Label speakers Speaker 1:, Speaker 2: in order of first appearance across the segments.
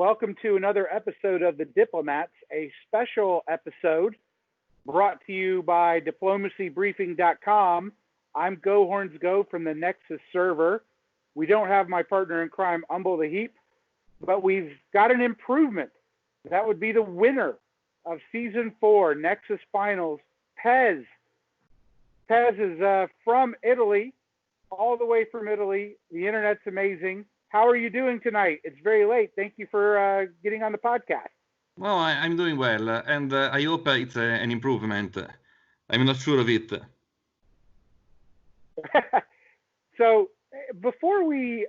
Speaker 1: welcome to another episode of The Diplomats, a special episode brought to you by diplomacybriefing.com. I'm Go Horns Go from the Nexus server. We don't have my partner in crime, Umble the Heap, but we've got an improvement. That would be the winner of Season 4 Nexus Finals, Pez. Pez is from Italy, all the way from Italy. The internet's amazing. How are you doing tonight? It's very late. Thank you for getting on the podcast.
Speaker 2: Well, I'm doing well, and I hope it's an improvement. I'm not sure of it.
Speaker 1: So, before we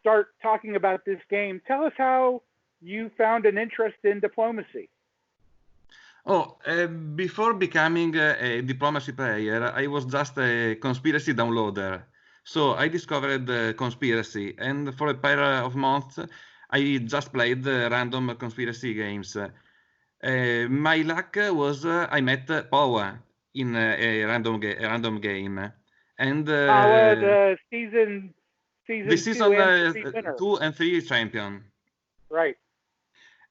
Speaker 1: start talking about this game, tell us how you found an interest in diplomacy.
Speaker 2: Oh, before becoming a diplomacy player, I was just a conspiracy downloader. So I discovered conspiracy, and for a pair of months, I just played random conspiracy games. My luck was I met Powa in a random game, and
Speaker 1: the season
Speaker 2: the season
Speaker 1: 2 and 3 winner.
Speaker 2: 2 and 3 champion.
Speaker 1: Right.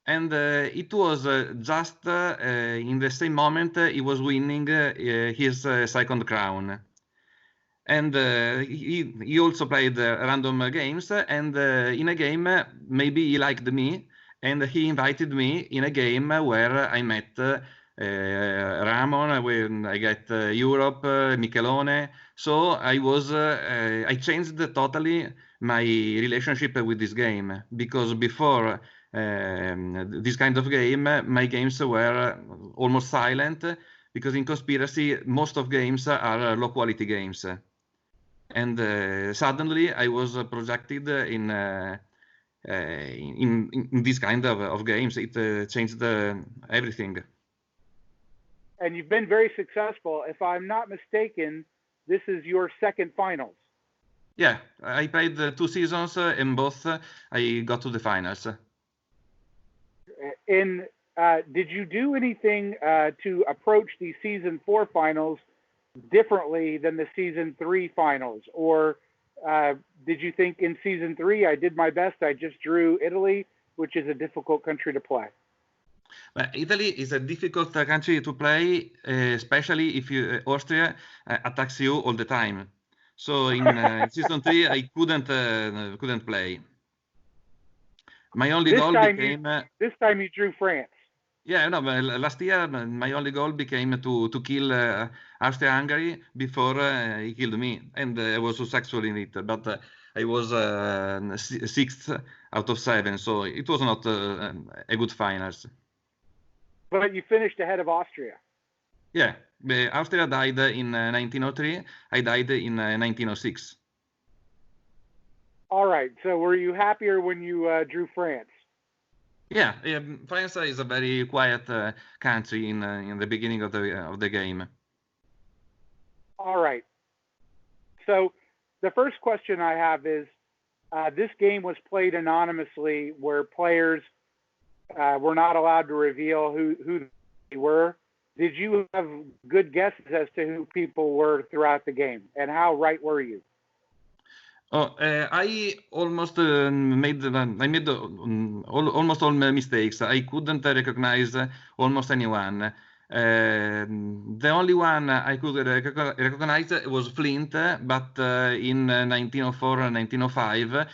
Speaker 2: And it was just in the same moment he was winning his second crown. And he also played random games, and in a game maybe he liked me, and he invited me in a game where I met Ramon, when I get Europe, Michelone. So I changed totally my relationship with this game, because before this kind of game, my games were almost silent, because in conspiracy most of games are low quality games. And suddenly I was projected in this kind of games. It changed everything.
Speaker 1: And you've been very successful. If I'm not mistaken, this is your second finals.
Speaker 2: Yeah, I played 2 seasons, and both I got to the finals.
Speaker 1: Did you do anything to approach the Season 4 finals differently than the Season 3 finals? Or did you think in Season 3, I did my best, I just drew Italy, which is a difficult country to play?
Speaker 2: Italy is a difficult country to play, especially if Austria attacks you all the time. So in Season 3, I couldn't play. My only goal became...
Speaker 1: This time you drew France.
Speaker 2: Yeah, no, but last year my only goal became to kill Austria-Hungary before he killed me, and I was successful in it. But I was 6th out of 7, so it was not a good finals.
Speaker 1: But you finished ahead of Austria.
Speaker 2: Yeah, Austria died in 1903. I died in 1906.
Speaker 1: All right. So were you happier when you drew France?
Speaker 2: Yeah, France is a very quiet country in the beginning of the game.
Speaker 1: All right. So the first question I have is, this game was played anonymously, where players were not allowed to reveal who they were. Did you have good guesses as to who people were throughout the game, and how right were you?
Speaker 2: Oh, I almost made almost all my mistakes. I couldn't recognize almost anyone. The only one I could recognize was Flint, but in 1904 and 1905,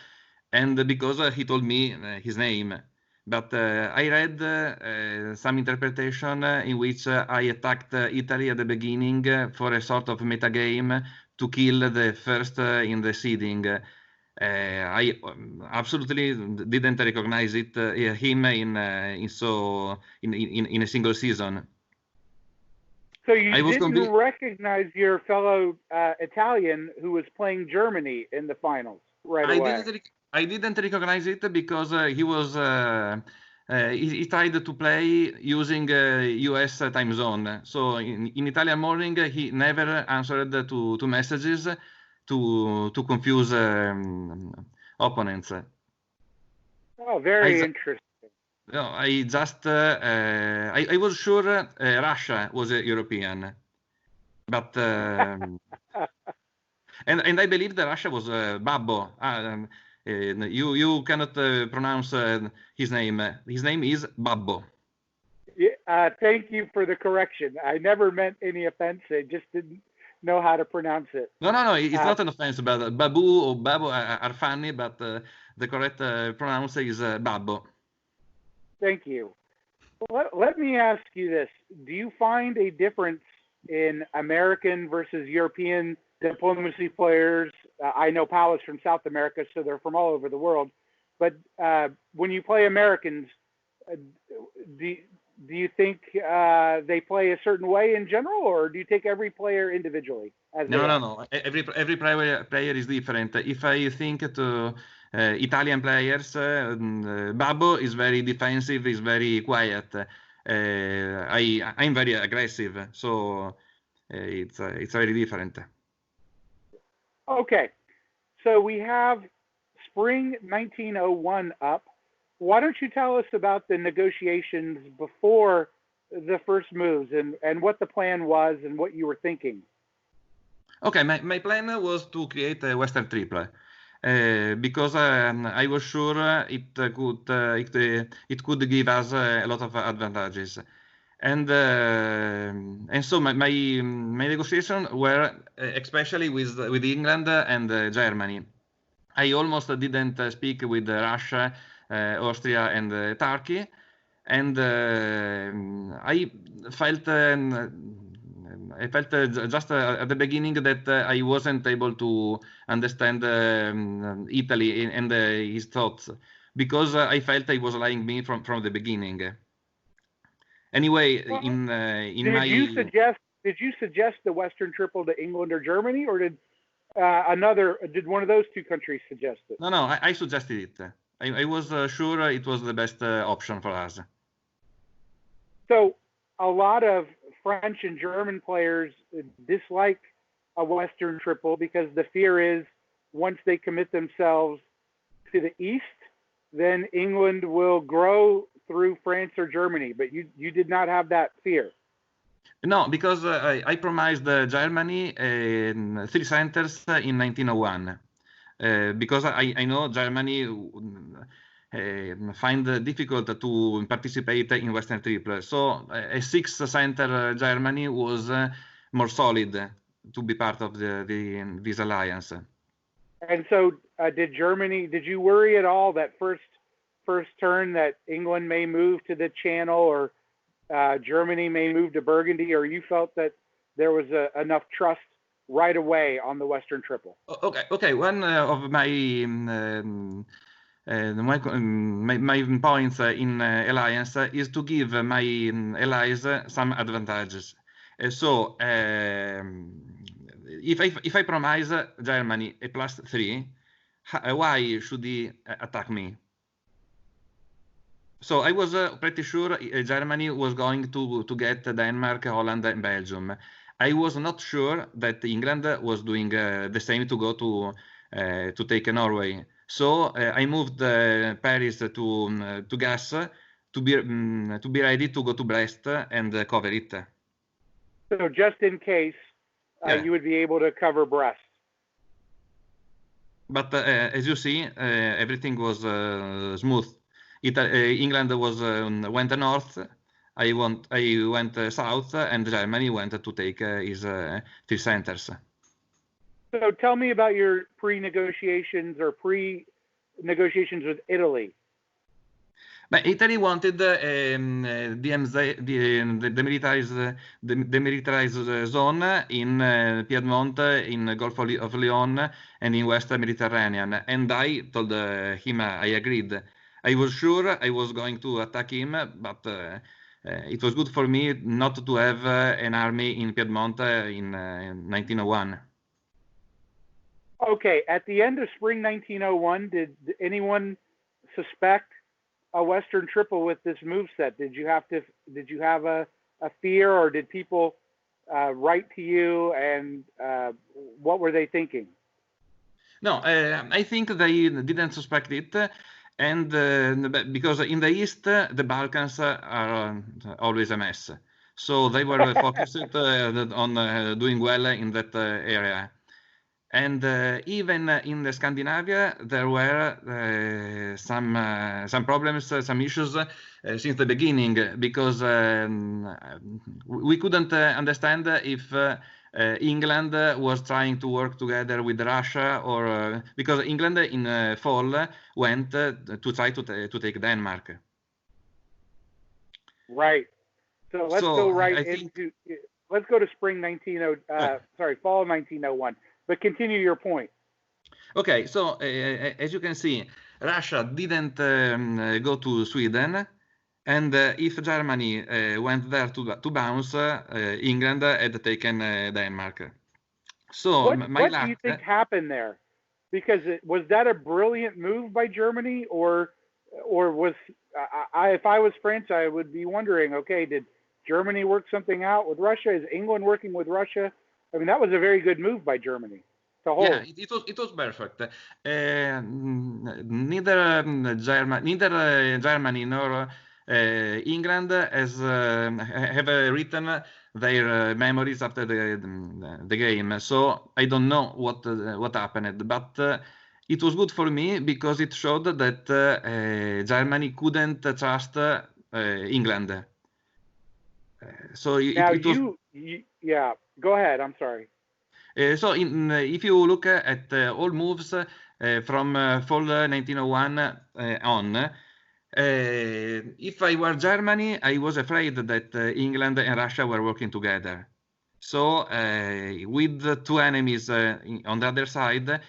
Speaker 2: and because he told me his name. But I read some interpretation in which I attacked Italy at the beginning for a sort of metagame to kill the first in the seeding. I absolutely didn't recognize him in a single season.
Speaker 1: So you didn't recognize your fellow Italian who was playing Germany in the finals away?
Speaker 2: I didn't recognize it because he was he tried to play using US time zone. So in Italian morning he never answered to messages to confuse opponents.
Speaker 1: Oh, very interesting.
Speaker 2: No, I just I was sure Russia was a European, but and I believe that Russia was Babbo. You cannot pronounce his name. His name is Babbo.
Speaker 1: Thank you for the correction. I never meant any offense. I just didn't know how to pronounce it.
Speaker 2: No, it's not an offense. But Babu or Babbo are funny, but the correct pronounce is Babbo.
Speaker 1: Thank you. Let me ask you this. Do you find a difference in American versus European diplomacy players? I know Powell is from South America, so they're from all over the world. But when you play Americans, do you think they play a certain way in general, or do you take every player individually?
Speaker 2: No. Every player is different. If I think to Italian players, Babbo is very defensive, is very quiet. I'm very aggressive, so it's very different.
Speaker 1: Okay, so we have spring 1901 up. Why don't you tell us about the negotiations before the first moves and what the plan was and what you were thinking?
Speaker 2: Okay, my plan was to create a Western triple. Because I was sure it could give us a lot of advantages, and so my negotiations were especially with England and Germany. I almost didn't speak with Russia, Austria, and Turkey, and I felt. I felt just at the beginning that I wasn't able to understand Italy and his thoughts, because I felt he was lying me from the beginning. Anyway,
Speaker 1: Well, did you suggest the Western Triple to England or Germany, or did one of those two countries suggest it?
Speaker 2: No, I suggested it. I was sure it was the best option for us.
Speaker 1: So a lot of French and German players dislike a Western Triple because the fear is once they commit themselves to the East, then England will grow through France or Germany. But you did not have that fear.
Speaker 2: No, because I promised Germany 3 centers in 1901. Because I know Germany find it difficult to participate in Western Triple. So a 6 center Germany was more solid to be part of this alliance.
Speaker 1: And so did you worry at all that first turn that England may move to the Channel or Germany may move to Burgundy, or you felt that there was enough trust right away on the Western Triple?
Speaker 2: Okay. One of my points in alliance is to give my allies some advantages. So if I promise Germany a +3, why should he attack me? So I was pretty sure Germany was going to get Denmark, Holland, and Belgium. I was not sure that England was doing the same to go to take Norway. So I moved Paris to gas to be ready to go to Brest and cover it.
Speaker 1: So just in case, you would be able to cover Brest.
Speaker 2: But as you see, everything was smooth. England went north. I went south, and Germany went to take his 3 centers.
Speaker 1: So tell me about your pre-negotiations with Italy.
Speaker 2: But Italy wanted DMZ, the demilitarized zone in Piedmont, in Gulf of Leon, and in West Mediterranean. And I told him I agreed. I was sure I was going to attack him, but it was good for me not to have an army in Piedmont in 1901.
Speaker 1: Okay, at the end of spring 1901, did anyone suspect a Western Triple with this moveset? Did you have a fear, or did people write to you, and what were they thinking?
Speaker 2: No, I think they didn't suspect it. And because in the East, the Balkans are always a mess. So they were focused on doing well in that area. And even in the Scandinavia, there were some problems, some issues since the beginning, because we couldn't understand if England was trying to work together with Russia, or because England in fall went to try to take Denmark.
Speaker 1: Right. So let's go right into. Let's go to spring fall 1901. But continue your point.
Speaker 2: Okay, so as you can see, Russia didn't go to Sweden, and if Germany went there to bounce, England had taken Denmark. So
Speaker 1: what do you think happened there? Because was that a brilliant move by Germany, or was if I was France, I would be wondering, okay, did Germany work something out with Russia? Is England working with Russia? I mean, that was a very good move by Germany to hold.
Speaker 2: Yeah, it was perfect. Neither Germany nor England have written their memories after the game. So I don't know what happened, but it was good for me because it showed that Germany couldn't trust England. So
Speaker 1: now yeah, go ahead. I'm sorry.
Speaker 2: So if you look at all moves from fall 1901 on, if I were Germany, I was afraid that England and Russia were working together. So with the two enemies on the other side,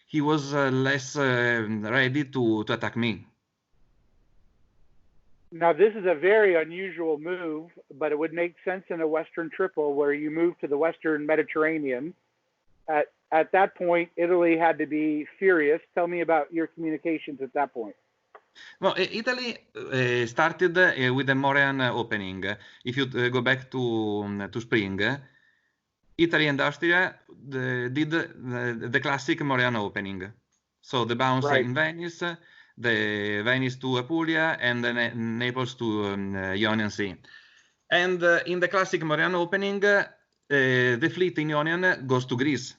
Speaker 2: he was less ready to attack me.
Speaker 1: Now, this is a very unusual move, but it would make sense in a Western triple where you move to the Western Mediterranean. At that point, Italy had to be furious. Tell me about your communications at that point.
Speaker 2: Well, Italy started with the Morean opening. If you go back to spring, Italy and Austria did the classic Morean opening. So the bounce in Venice, the Venice to Apulia, and the Naples to Ionian Sea. And in the classic Morean opening, the fleet in Ionian goes to Greece.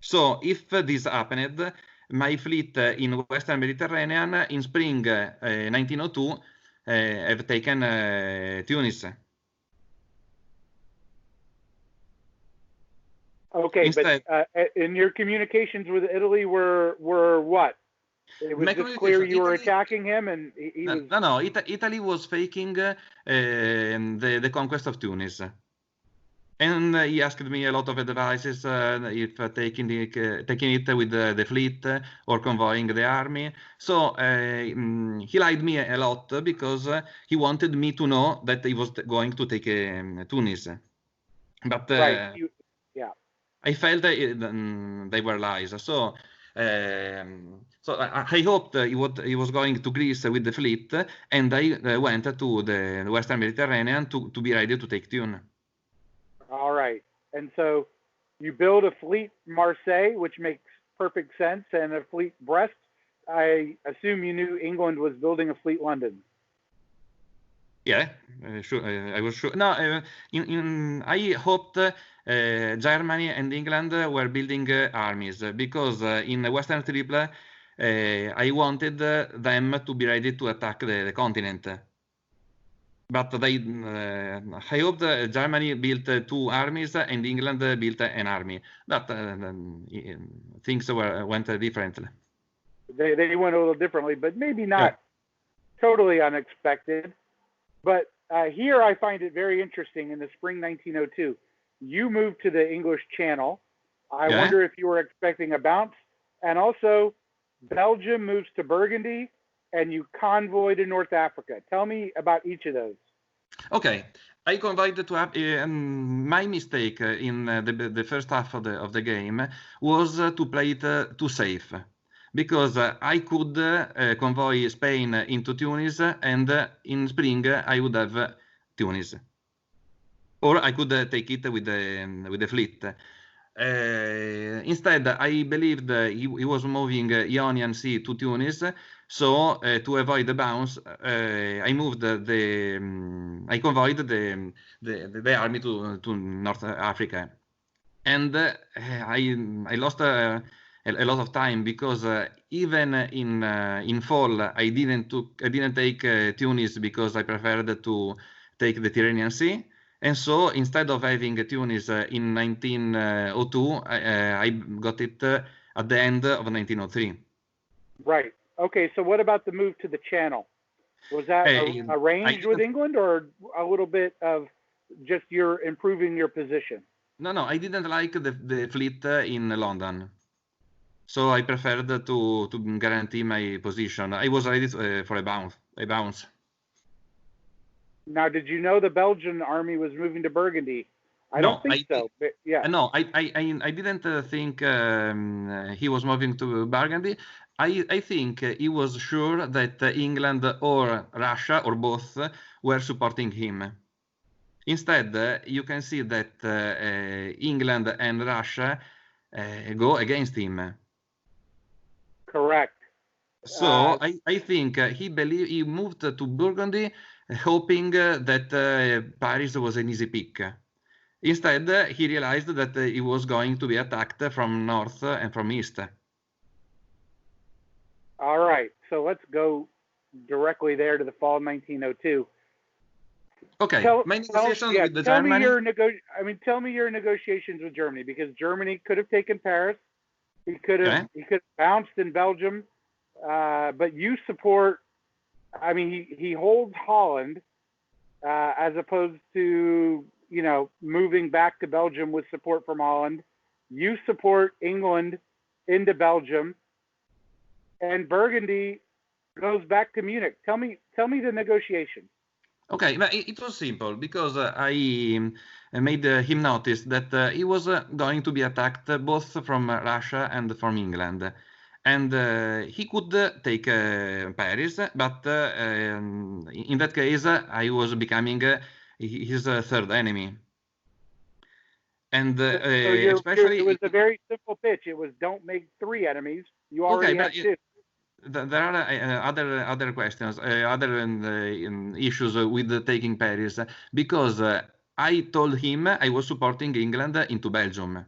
Speaker 2: So if this happened, my fleet in Western Mediterranean in spring 1902 have taken Tunis.
Speaker 1: Okay, instead, but in your communications with Italy were what? It was just clear you were attacking him, and he was...
Speaker 2: No. Italy was faking the conquest of Tunis. And he asked me a lot of advices if taking it with the fleet or convoying the army. So he lied me a lot because he wanted me to know that he was going to take Tunis. But
Speaker 1: yeah,
Speaker 2: I felt they were lies. So I hoped he was going to Greece with the fleet, and I went to the Western Mediterranean to be ready to take Tunis.
Speaker 1: All right. And so you build a fleet Marseille, which makes perfect sense, and a fleet Brest. I assume you knew England was building a fleet London.
Speaker 2: Yeah, sure. I was sure. No, I hoped Germany and England were building armies because in the Western Triple, I wanted them to be ready to attack the continent. But I hoped Germany built two armies and England built an army. But things went differently.
Speaker 1: They went a little differently, but maybe not totally unexpected. But here I find it very interesting in the spring 1902. You moved to the English Channel. I wonder if you were expecting a bounce. And also, Belgium moves to Burgundy, and you convoy to North Africa. Tell me about each of those.
Speaker 2: Okay. I conveyed to my mistake in the first half of the game was to play it too safe. Because I could convoy Spain into Tunis, and in spring I would have Tunis, or I could take it with the fleet. Instead, I believed he was moving Ionian Sea to Tunis, so to avoid the bounce, I convoyed the army to North Africa. and I lost a lot of time because even in fall I didn't take Tunis because I preferred to take the Tyrrhenian Sea. And so instead of having Tunis in 1902, I got it at the end of 1903.
Speaker 1: Right. Okay, so what about the move to the Channel? Was that arranged with England, or a little bit of just your improving your position?
Speaker 2: No, I didn't like the fleet in London. So I preferred to guarantee my position. I was ready for a bounce.
Speaker 1: Now, did you know the Belgian army was moving to Burgundy? I don't think so, but yeah.
Speaker 2: No, I didn't think he was moving to Burgundy. I think he was sure that England or Russia or both were supporting him. Instead, you can see that England and Russia go against him.
Speaker 1: Correct.
Speaker 2: So I think he moved to Burgundy, hoping that Paris was an easy pick. Instead, he realized that he was going to be attacked from north and from east.
Speaker 1: All right, so let's go directly there to the fall of 1902.
Speaker 2: Okay, my negotiations with Germany.
Speaker 1: Tell me your negotiations with Germany, because Germany could have taken Paris. He could have bounced in Belgium, but you support. I mean, he holds Holland as opposed to moving back to Belgium with support from Holland. You support England into Belgium, and Burgundy goes back to Munich. Tell me the negotiation.
Speaker 2: Okay, but it was simple because I made him notice that he was going to be attacked both from Russia and from England. And he could take Paris, but in that case, I was becoming his third enemy. And especially,
Speaker 1: it was a very simple pitch. It was don't make three enemies. You already have two.
Speaker 2: There are other questions, other issues with taking Paris, because I told him I was supporting England into Belgium.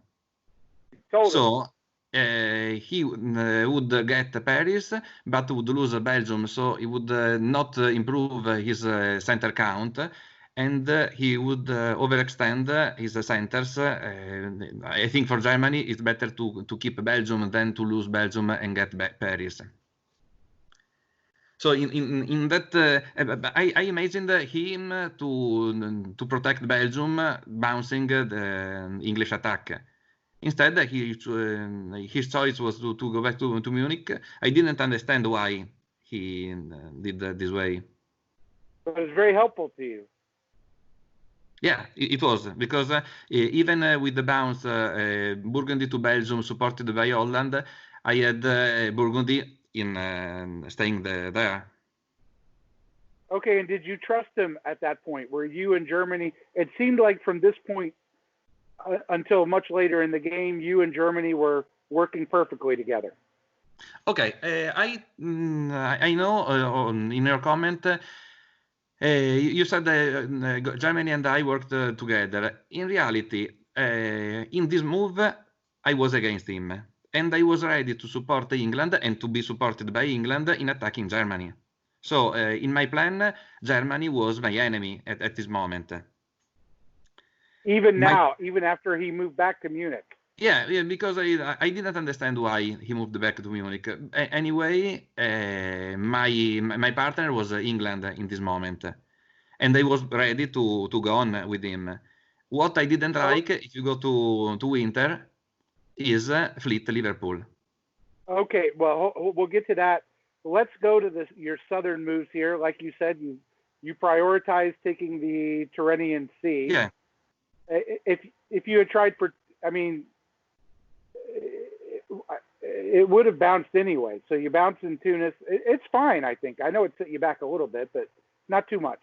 Speaker 2: So he would get Paris, but would lose Belgium, so he would not improve his center count, and he would overextend his centers. I think for Germany, it's better to keep Belgium than to lose Belgium and get Paris. So in that, I imagined him to protect Belgium, bouncing the English attack. Instead, his choice was to go back to Munich. I didn't understand why he did this way.
Speaker 1: But it was very helpful to you.
Speaker 2: Yeah, it was, because even with the bounce Burgundy to Belgium supported by Holland, I had Burgundy in staying there.
Speaker 1: Okay, and did you trust him at that point? Were you and Germany? It seemed like from this point until much later in the game, you and Germany were working perfectly together.
Speaker 2: Okay, I know in your comment you said Germany and I worked together. In reality, in this move, I was against him, and I was ready to support England and to be supported by England in attacking Germany. So in my plan, Germany was my enemy at this moment.
Speaker 1: Even after he moved back to Munich.
Speaker 2: Yeah, because I didn't understand why he moved back to Munich. Anyway, my partner was England in this moment, and I was ready to go on with him. What I didn't like, if you go to winter, is Fleet Liverpool.
Speaker 1: Okay, well, we'll get to that. Let's go to your southern moves here. Like you said, you prioritize taking the Tyrrhenian Sea.
Speaker 2: Yeah.
Speaker 1: If you had tried it would have bounced anyway. So you bounced in Tunis. It's fine, I think. I know it set you back a little bit, but not too much.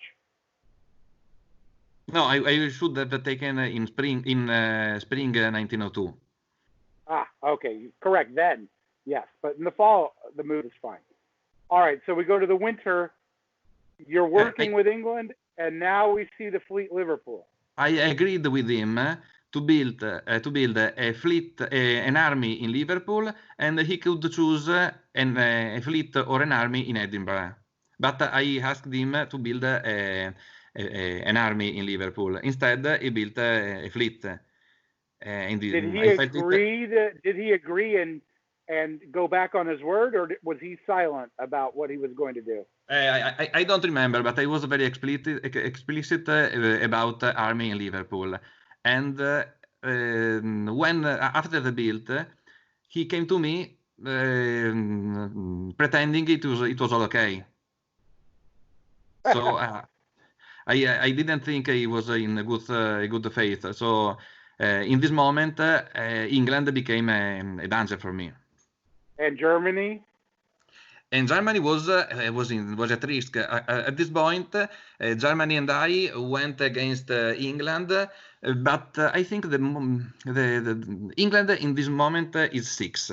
Speaker 2: No, I should have taken in spring 1902.
Speaker 1: Ah, okay, correct then. Yes, but in the fall the move is fine. All right, so we go to the winter. You're working with England, and now we see the Fleet Liverpool.
Speaker 2: I agreed with him to build a fleet, an army in Liverpool, and he could choose a fleet or an army in Edinburgh. But I asked him to build an army in Liverpool. Instead, he built a fleet.
Speaker 1: Did he agree did he agree and go back on his word, or was he silent about what he was going to do?
Speaker 2: I don't remember, but I was very explicit about army in Liverpool. And when after the build, he came to me pretending it was all okay. So I didn't think he was in good faith. So in this moment, England became a danger for me.
Speaker 1: And Germany?
Speaker 2: And Germany was at risk. At this point, Germany and I went against England, but I think the England in this moment is 6.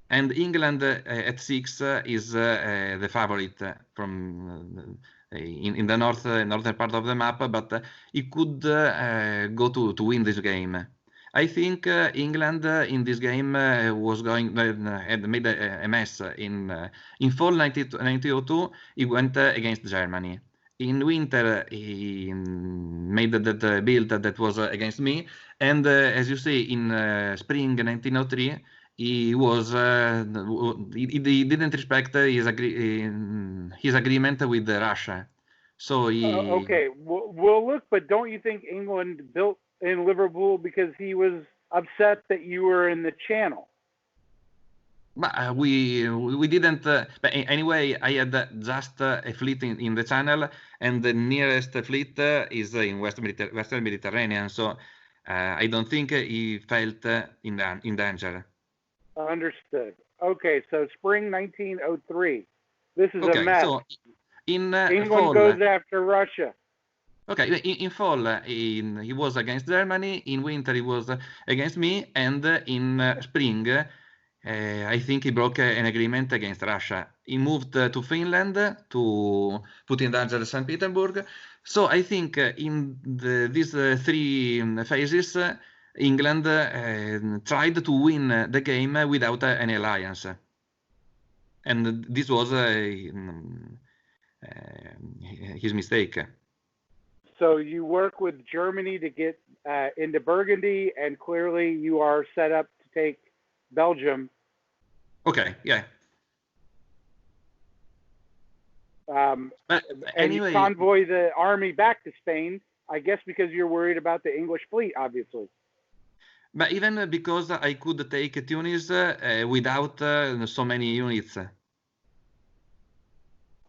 Speaker 2: And England at 6 is the favorite from in the northern part of the map, but it could go to win this game. I think England in this game was going had made a mess in fall 1902. He went against Germany. In winter, he made that build that was against me, and as you see, in spring 1903. He didn't respect his agreement with Russia. So he.
Speaker 1: Okay, well, look, but don't you think England built in Liverpool because he was upset that you were in the Channel?
Speaker 2: But we didn't. But anyway, I had just a fleet in the Channel, and the nearest fleet is in Western Mediterranean. So I don't think he felt in danger.
Speaker 1: Understood. Okay, so spring 1903. This is
Speaker 2: Okay,
Speaker 1: a mess.
Speaker 2: so in
Speaker 1: England
Speaker 2: fall,
Speaker 1: goes after Russia.
Speaker 2: Okay, in fall he was against Germany. In winter he was against me, and in spring I think he broke an agreement against Russia. He moved to Finland to put in danger St. Petersburg. So I think in these 3 phases, England tried to win the game without an alliance, and this was his mistake.
Speaker 1: So you work with Germany to get into Burgundy, and clearly you are set up to take Belgium.
Speaker 2: Okay, yeah.
Speaker 1: But anyway, you convoy the army back to Spain, I guess because you're worried about the English fleet, obviously.
Speaker 2: But even because I could take Tunis without so many units.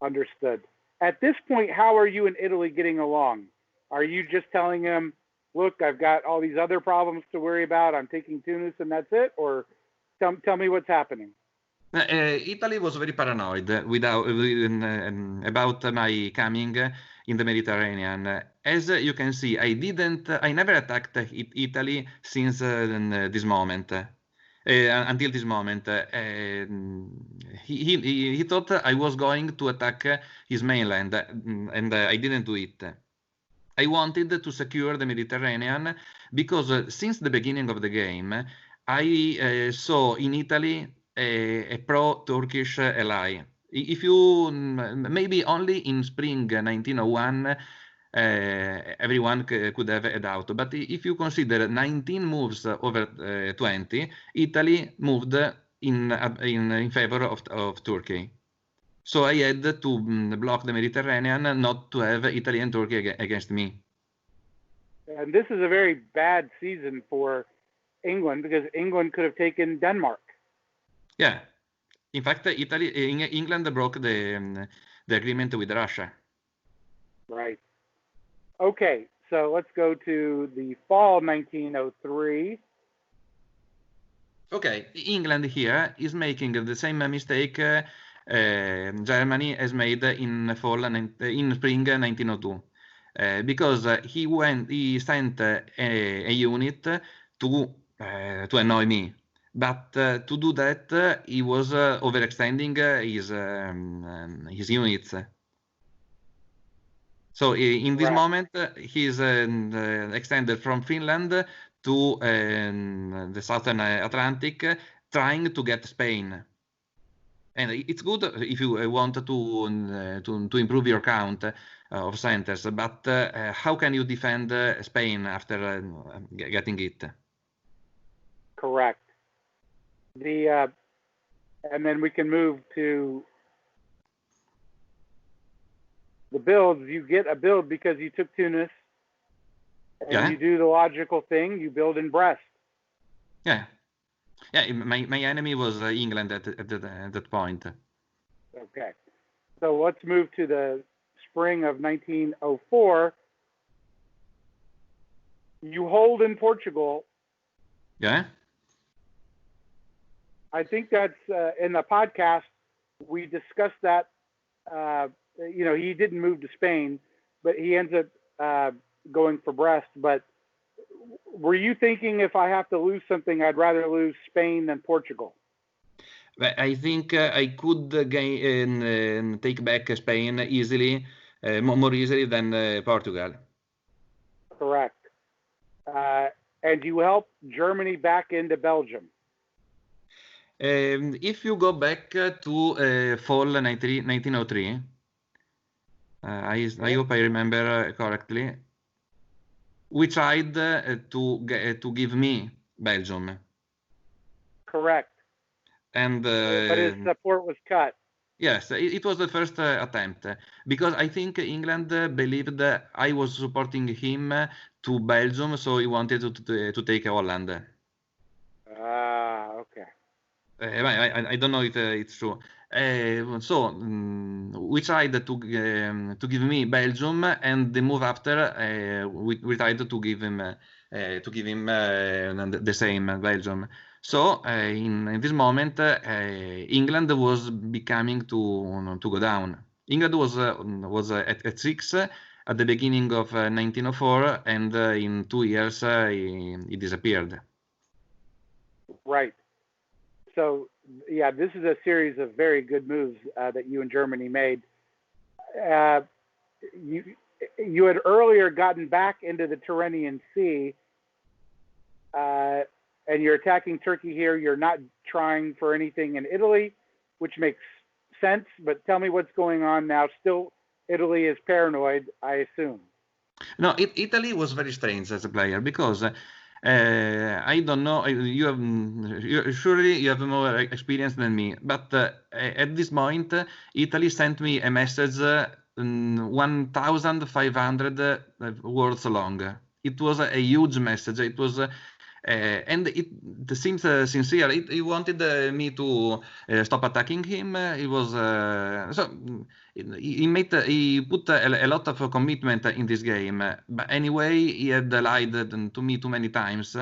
Speaker 1: Understood. At this point, how are you and Italy getting along? Are you just telling him, look, I've got all these other problems to worry about, I'm taking Tunis and that's it? Or tell me what's happening.
Speaker 2: Italy was very paranoid about my coming in the Mediterranean. As you can see, I never attacked Italy since this moment. Until this moment, he thought I was going to attack his mainland, and I didn't do it. I wanted to secure the Mediterranean because since the beginning of the game, I saw in Italy a pro-Turkish ally. If you maybe only in spring 1901. Everyone could have a doubt, but if you consider 19 moves over 20, Italy moved in favor of Turkey. So I had to block the Mediterranean, not to have Italy and Turkey against me.
Speaker 1: And this is a very bad season for England because England could have taken Denmark.
Speaker 2: Yeah, in fact, England broke the agreement with Russia.
Speaker 1: Right. Okay, so let's go to the fall 1903.
Speaker 2: Okay, England here is making the same mistake Germany has made in spring 1902, because he sent a unit to annoy me. But to do that, he was overextending his units. So in this moment, he's extended from Finland to the southern Atlantic, trying to get Spain. And it's good if you want to improve your count of centers, but how can you defend Spain after getting it?
Speaker 1: Correct. And then we can move to the builds. You get a build because you took Tunis, and you do the logical thing. You build in Brest.
Speaker 2: Yeah. Yeah, my enemy was England at that point.
Speaker 1: Okay, so let's move to the spring of 1904. You hold in Portugal.
Speaker 2: Yeah.
Speaker 1: I think that's in the podcast we discussed that. He didn't move to Spain, but he ends up going for Brest. But were you thinking if I have to lose something, I'd rather lose Spain than Portugal?
Speaker 2: I think I could take back Spain easily, more easily than Portugal.
Speaker 1: Correct. And you helped Germany back into Belgium.
Speaker 2: If you go back to fall 1903, I hope I remember correctly, we tried to give me Belgium.
Speaker 1: Correct.
Speaker 2: And
Speaker 1: but his support was cut.
Speaker 2: Yes, it was the first attempt, because I think England believed I was supporting him to Belgium, so he wanted to take Holland.
Speaker 1: Okay.
Speaker 2: I don't know if it's true. So we tried to give me Belgium, and the move after we tried to give him the same Belgium. So in this moment, England was becoming to go down. England was at 6 at the beginning of 1904, and in 2 years he disappeared.
Speaker 1: Right. So yeah, this is a series of very good moves that you and Germany made. You had earlier gotten back into the Tyrrhenian Sea, and you're attacking Turkey here. You're not trying for anything in Italy, which makes sense. But tell me what's going on now. Still, Italy is paranoid, I assume.
Speaker 2: No, Italy was very strange as a player, because I don't know. Surely you have more experience than me. But at this point, Italy sent me a message 1,500 words long. It was a huge message. It was. And it seems sincere. He wanted me to stop attacking him. He was he put a lot of commitment in this game. But anyway, he had lied to me too many times,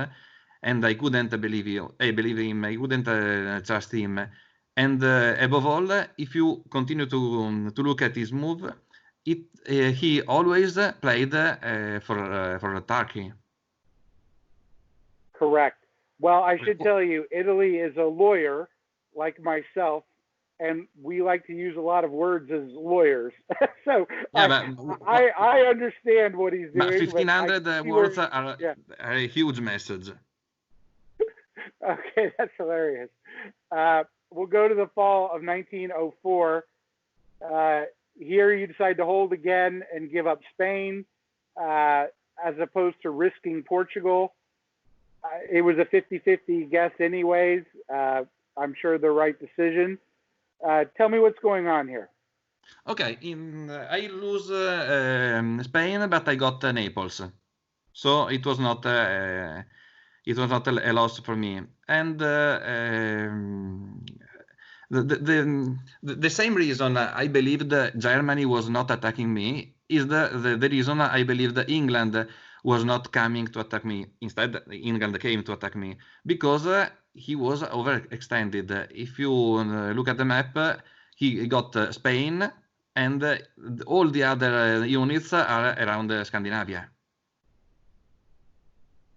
Speaker 2: and I couldn't believe him. I couldn't trust him. And above all, if you continue to look at his move, he always played for Turkey.
Speaker 1: Correct. Well, I should tell you, Italy is a lawyer like myself, and we like to use a lot of words as lawyers. So yeah, I understand what he's doing.
Speaker 2: 1,500 words are a huge message.
Speaker 1: Okay, that's hilarious. We'll go to the fall of 1904. Here you decide to hold again and give up Spain as opposed to risking Portugal. It was a 50-50 guess anyways. I'm sure the right decision. Tell me what's going on here.
Speaker 2: Okay, I lose Spain, but I got Naples. So it was not a loss for me. And the same reason I believed Germany was not attacking me is the reason I believed England was not coming to attack me. Instead, England came to attack me, because he was overextended. If you look at the map, he got Spain, and all the other units are around Scandinavia.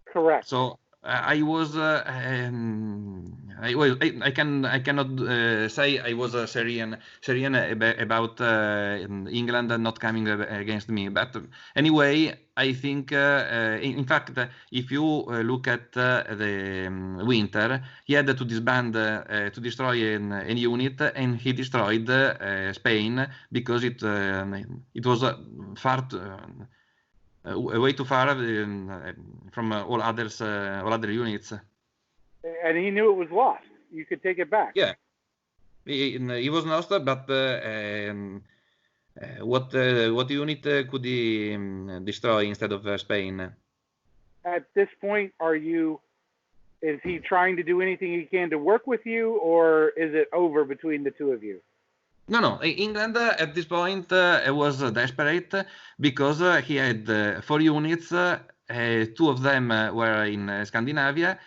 Speaker 1: Correct.
Speaker 2: So I was I cannot say I was a Syrian about England not coming against me. But anyway, I think in fact, if you look at the winter, he had to disband to destroy an unit, and he destroyed Spain because it was far. Way too far from all other units.
Speaker 1: And he knew it was lost. You could take it back.
Speaker 2: Yeah, he was lost, but what unit could he destroy instead of Spain?
Speaker 1: At this point, is he trying to do anything he can to work with you, or is it over between the two of you?
Speaker 2: No. England at this point was desperate because he had 4 units. 2 of them were in Scandinavia,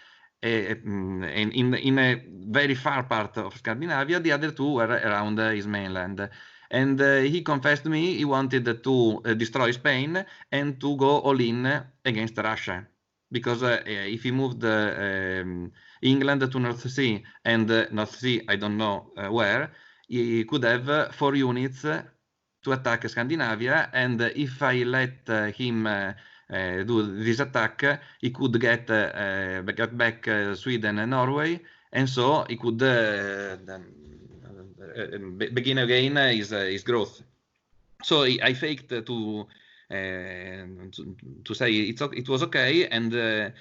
Speaker 2: in a very far part of Scandinavia. The other 2 were around his mainland. And he confessed to me he wanted to destroy Spain and to go all in against Russia. Because if he moved England to North Sea, and North Sea, I don't know where, he could have 4 units to attack Scandinavia, and if I let him do this attack, he could get back Sweden and Norway, and so he could begin again his growth. So I faked to say it was okay, and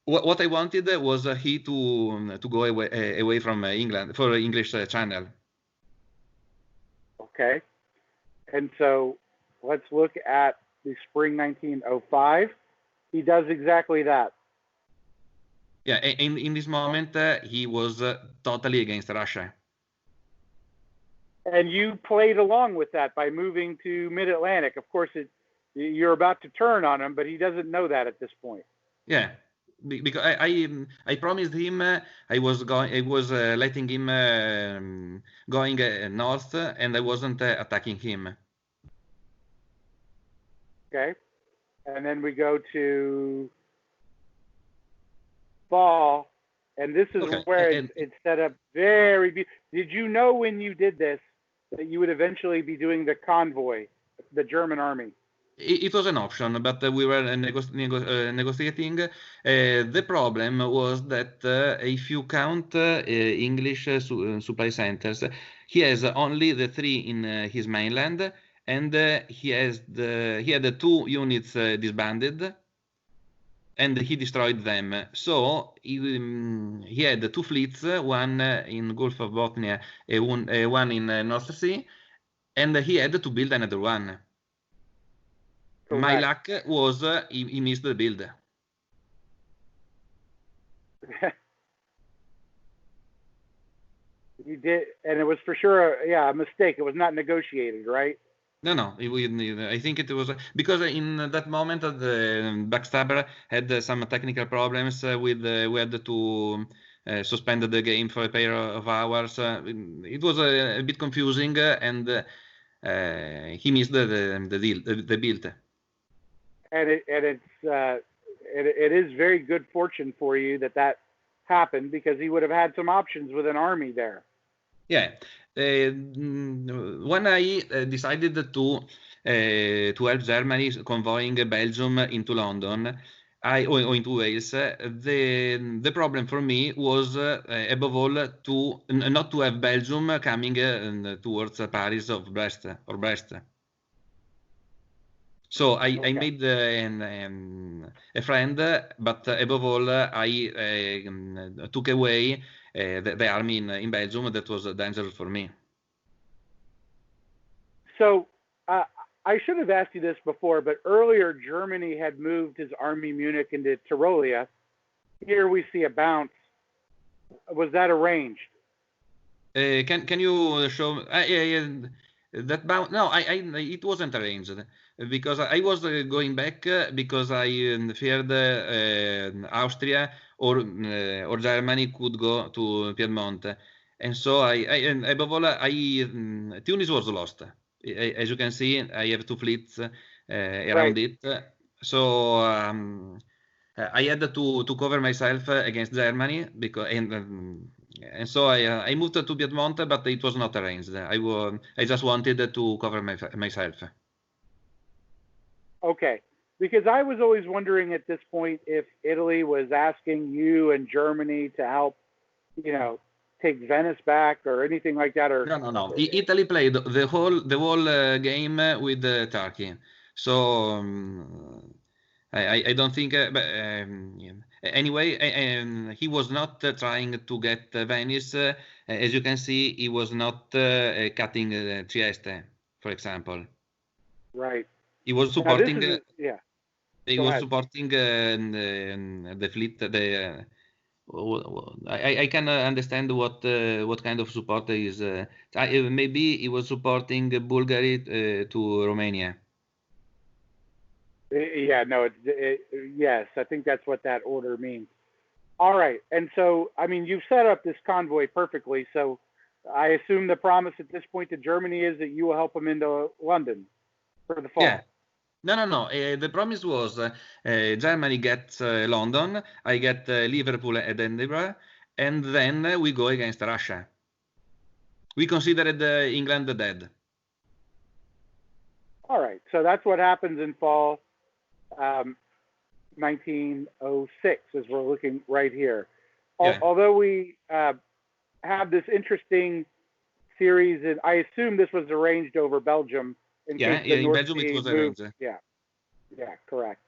Speaker 2: what I wanted was he to go away from England for English Channel.
Speaker 1: Okay. And so let's look at the spring 1905. He does exactly that.
Speaker 2: Yeah, in this moment, he was totally against Russia.
Speaker 1: And you played along with that by moving to Mid-Atlantic. Of course, you're about to turn on him, but he doesn't know that at this point.
Speaker 2: Yeah, because I promised him I was letting him going north, and I wasn't attacking him.
Speaker 1: Okay, and then we go to fall, and this is where it's set up very beautiful. Did you know when you did this that you would eventually be doing the convoy, the German army?
Speaker 2: It was an option, but we were negotiating. The problem was that if you count English supply centers, he has only the 3 in his mainland, and he had the 2 units disbanded, and he destroyed them. So he had 2 fleets, one in Gulf of Bothnia, one in North Sea, and he had to build another one. Correct. My luck was he missed the build.
Speaker 1: You did, and it was for sure a mistake. It was not negotiated, right?
Speaker 2: No. I think it was because in that moment the backstabber had some technical problems with we had to suspend the game for a pair of hours. It was a bit confusing, and he missed the build.
Speaker 1: And it is very good fortune for you that happened, because he would have had some options with an army there.
Speaker 2: Yeah. When I decided to help Germany convoying Belgium into London, or into Wales, the problem for me was above all not to have Belgium coming towards Paris or Brest. So I made a friend, but above all, I took away the army in Belgium that was dangerous for me.
Speaker 1: So I should have asked you this before, but earlier Germany had moved his army Munich into Tyrolia. Here we see a bounce. Was that arranged?
Speaker 2: Can you show that bounce? No, it wasn't arranged, because I was going back because I feared Austria or Germany could go to Piedmont, and so above all, Tunis was lost. As you can see, I have 2 fleets around it, so I had to cover myself against Germany, because and so I moved to Piedmont, but it was not arranged. I just wanted to cover myself.
Speaker 1: Okay, because I was always wondering at this point if Italy was asking you and Germany to help, take Venice back or anything like that, or
Speaker 2: No. Italy played the whole game with Turkey. So I don't think. But yeah. Anyway, he was not trying to get Venice. As you can see, he was not cutting Trieste, for example.
Speaker 1: right.
Speaker 2: He was
Speaker 1: Now this
Speaker 2: supporting.
Speaker 1: is yeah.
Speaker 2: He
Speaker 1: Go
Speaker 2: was
Speaker 1: ahead.
Speaker 2: supporting the fleet. I can understand what kind of support is. Maybe he was supporting Bulgaria to Romania.
Speaker 1: Yeah, no, yes, I think that's what that order means. All right, and so I mean, you've set up this convoy perfectly. So I assume the promise at this point to Germany is that you will help them into London for the
Speaker 2: Yeah.
Speaker 1: fall.
Speaker 2: No. The promise was Germany gets London, I get Liverpool and Edinburgh, and then we go against Russia. We considered England dead.
Speaker 1: All right, so that's what happens in fall 1906, as we're looking right here.
Speaker 2: Yeah.
Speaker 1: Although we have this interesting series, and I assume this was arranged over Belgium in
Speaker 2: Yeah,
Speaker 1: case the
Speaker 2: in
Speaker 1: North
Speaker 2: Belgium it
Speaker 1: Sea
Speaker 2: was
Speaker 1: moved.
Speaker 2: arranged.
Speaker 1: Yeah, correct.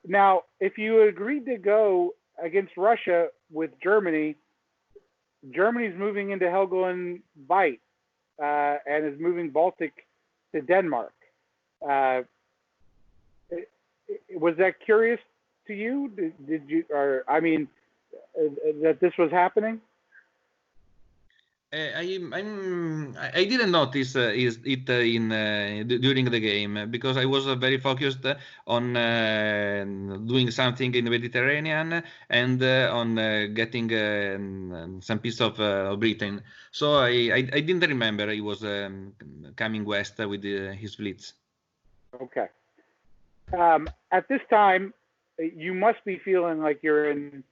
Speaker 1: Now, if you agreed to go against Russia with Germany, Germany's moving into Helgoland Bight and is moving Baltic to Denmark. Uh, was that curious to you? Did you, or I mean, that this was happening?
Speaker 2: I didn't notice it during the game because I was very focused on doing something in the Mediterranean and on getting some piece of Britain. So I didn't remember he was coming west with his fleets.
Speaker 1: Okay. At this time, you must be feeling like you're in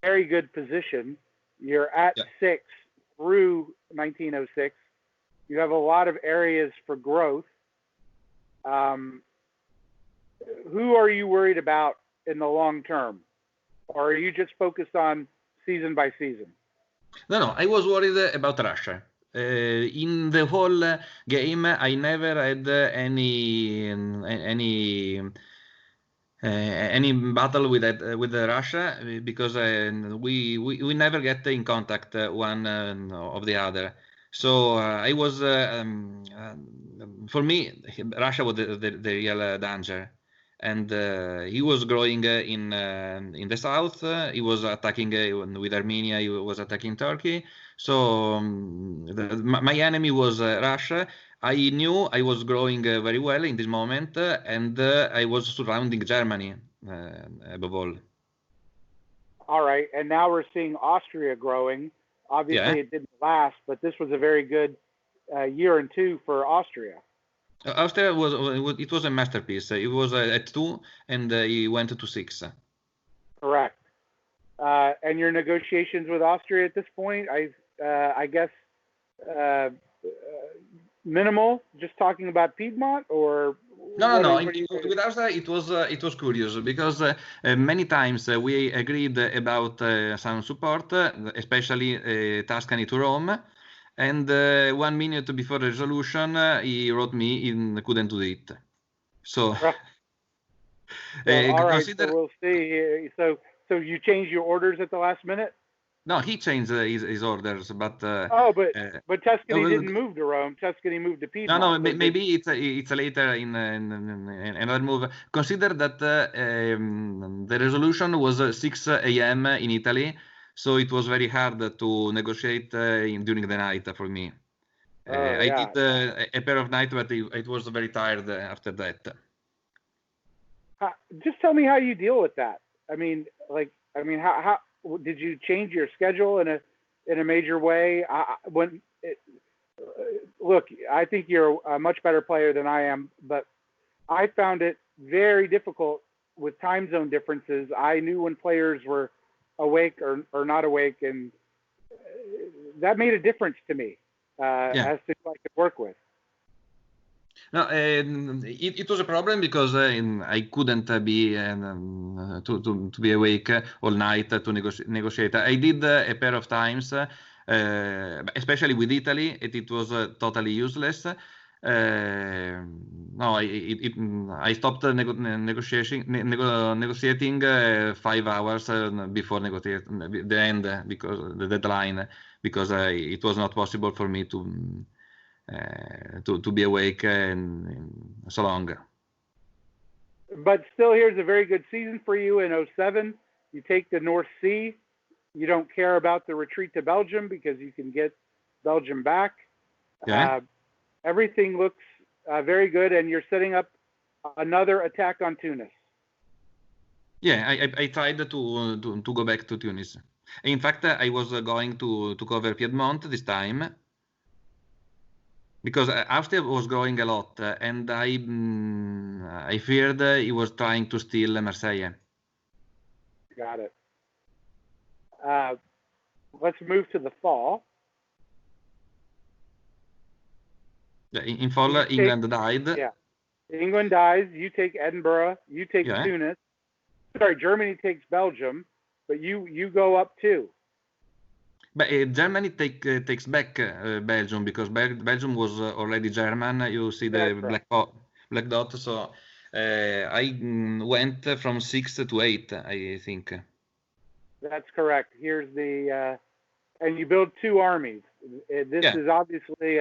Speaker 1: very good position. You're at
Speaker 2: Yeah.
Speaker 1: 6 through 1906. You have a lot of areas for growth. Who are you worried about in the long term? Or are you just focused on season by season?
Speaker 2: No, I was worried about Russia. In the whole game, I never had any battle with Russia because we never get in contact one of the other. So I was for me Russia was the real danger, and he was growing in the south. He was attacking with Armenia. He was attacking Turkey. So my enemy was Russia. I knew I was growing very well in this moment, and I was surrounding Germany above all.
Speaker 1: All right. And now we're seeing Austria growing.
Speaker 2: Yeah,
Speaker 1: Obviously, it didn't last, but this was a very good year and two for Austria.
Speaker 2: Austria was a masterpiece. It was at 2, and he went to 6.
Speaker 1: Correct. And your negotiations with Austria at this point, I guess, uh, minimal. Just talking about Piedmont, or
Speaker 2: No.
Speaker 1: what are you doing?
Speaker 2: With Austria, it was curious because many times we agreed about some support, especially Tuscany to Rome, and 1 minute before the resolution, he wrote me he couldn't do it. So
Speaker 1: So all right. So
Speaker 2: consider.
Speaker 1: we'll see. So you changed your orders at the last minute.
Speaker 2: No, he changed his orders, but
Speaker 1: Oh,
Speaker 2: uh,
Speaker 1: but Tuscany
Speaker 2: well,
Speaker 1: didn't move to Rome.Tuscany moved to
Speaker 2: no.
Speaker 1: Piedmont. So did
Speaker 2: Maybe it's later in another move. Consider that the resolution was 6 a.m. in Italy, so it was very hard to negotiate during the night for me.
Speaker 1: oh
Speaker 2: I
Speaker 1: yeah.
Speaker 2: did a pair of nights, but it was very tired after that.
Speaker 1: Just tell me how you deal with that. How did you change your schedule in a major way? Look, I think you're a much better player than I am, but I found it very difficult with time zone differences. I knew when players were awake or not awake, and that made a difference to me as to who I could work with.
Speaker 2: No, it was a problem because I couldn't be to be awake all night to negotiate. I did a pair of times, especially with Italy. It was totally useless. No, I stopped negotiating 5 hours before the end, because the deadline, because it was not possible for me to be awake so long.
Speaker 1: But still, here's a very good season for you in 2007. You take the North Sea. You don't care about the retreat to Belgium because you can get Belgium back.
Speaker 2: Yeah.
Speaker 1: Everything looks very good, and you're setting up another attack on Tunis.
Speaker 2: Yeah, I tried to go back to Tunis. In fact, I was going to cover Piedmont this time, because Austria was growing a lot, and I feared he was trying to steal Marseille.
Speaker 1: Got it. Let's move to the fall.
Speaker 2: In fall, England died.
Speaker 1: Yeah, England dies. You take Edinburgh. You take Tunis. Sorry, Germany takes Belgium, but you go up too.
Speaker 2: But Germany takes back Belgium, because Belgium was already German. You see the black dot. So I went from 6 to 8, I think.
Speaker 1: That's correct. Here's the and you build 2 armies. This is obviously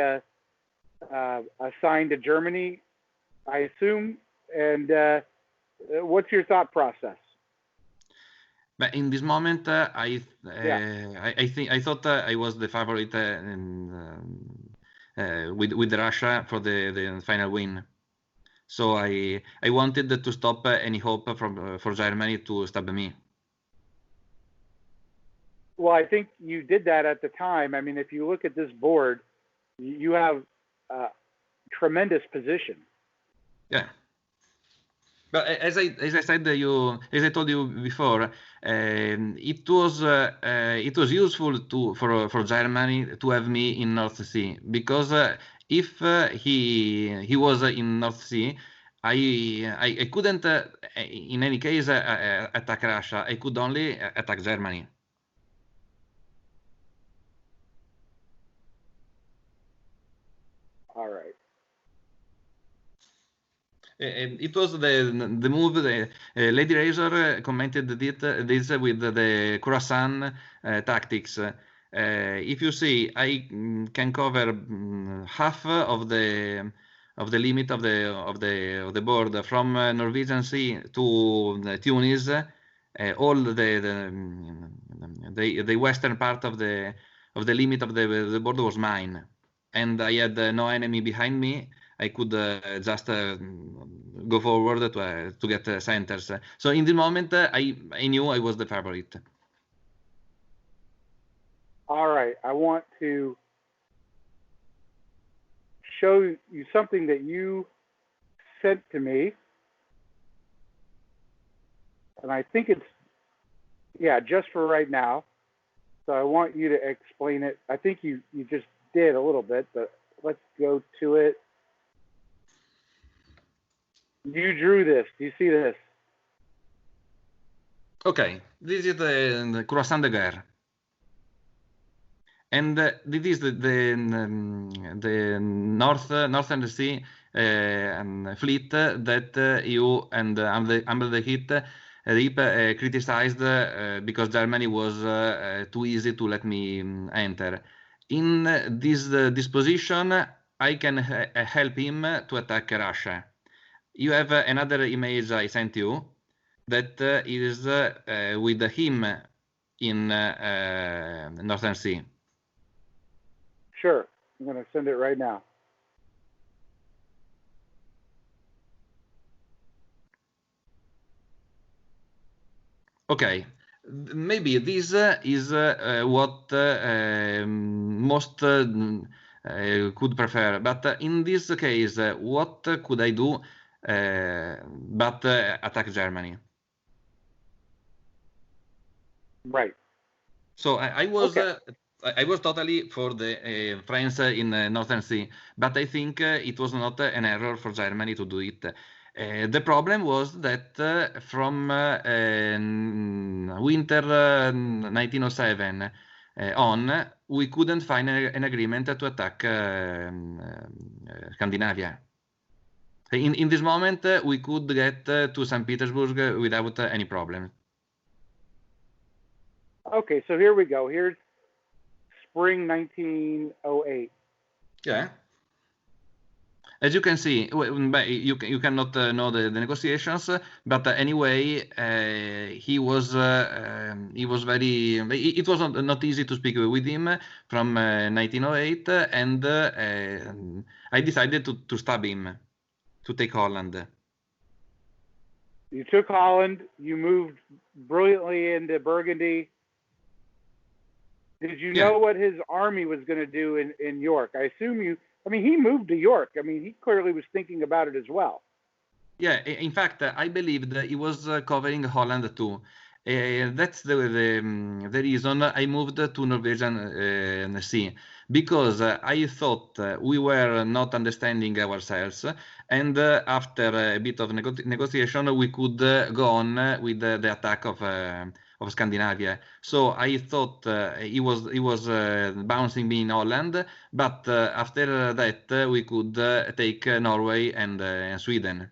Speaker 1: assigned to Germany, I assume. And what's your thought process?
Speaker 2: But in this moment, I thought I was the favorite with Russia for the final win. So I wanted to stop any hope for Germany to stab me.
Speaker 1: Well, I think you did that at the time. I mean, if you look at this board, you have tremendous position.
Speaker 2: Yeah. But as I told you before, it was useful for Germany to have me in North Sea, because if he was in North Sea, I couldn't in any case attack Russia. I could only attack Germany.
Speaker 1: All right.
Speaker 2: It was the move. Lady Razor commented this with the Khorasan tactics. If you see, I can cover half of the limit of the board from Norwegian Sea to Tunis. All the western part of the limit of the board was mine, and I had no enemy behind me. I could just go forward to get centers. So in the moment, I knew I was the favorite.
Speaker 1: All right, I want to show you something that you sent to me, and I think it's just for right now. So I want you to explain it. I think you just did a little bit, but let's go to it. You drew this. Do you see this?
Speaker 2: Okay, this is the Croissant de Guerre. And this is the Northern Sea fleet that you and Under the Heat criticized because Germany was too easy to let me enter. In this position, I can help him to attack Russia. You have another image I sent you that is with him in Northern Sea.
Speaker 1: Sure, I'm going to send it right now.
Speaker 2: Okay, maybe this is what most could prefer, but in this case, what could I do but attack Germany?
Speaker 1: Right.
Speaker 2: So
Speaker 1: Okay.
Speaker 2: I was totally for the France in Northern Sea, but I think it was not an error for Germany to do it. The problem was that from winter 1907 on, we couldn't find an agreement to attack Scandinavia. In this moment, we could get to St. Petersburg without any problem.
Speaker 1: Okay, so here we go. Here's spring 1908.
Speaker 2: Yeah. As you can see, you cannot know the negotiations, but anyway, he was very. It was not easy to speak with him from 1908, and I decided to stab him, to take Holland.
Speaker 1: You took Holland. You moved brilliantly into Burgundy. Did you know what his army was going to do in York? I assume you. I mean, he moved to York. I mean, he clearly was thinking about it as well.
Speaker 2: Yeah, in fact, I believed he was covering Holland too. That's the reason I moved to Norwegian Sea, because I thought we were not understanding ourselves, and after a bit of negotiation, we could go on with the attack of Scandinavia. So I thought he was bouncing me in Holland, but after that we could take Norway and Sweden.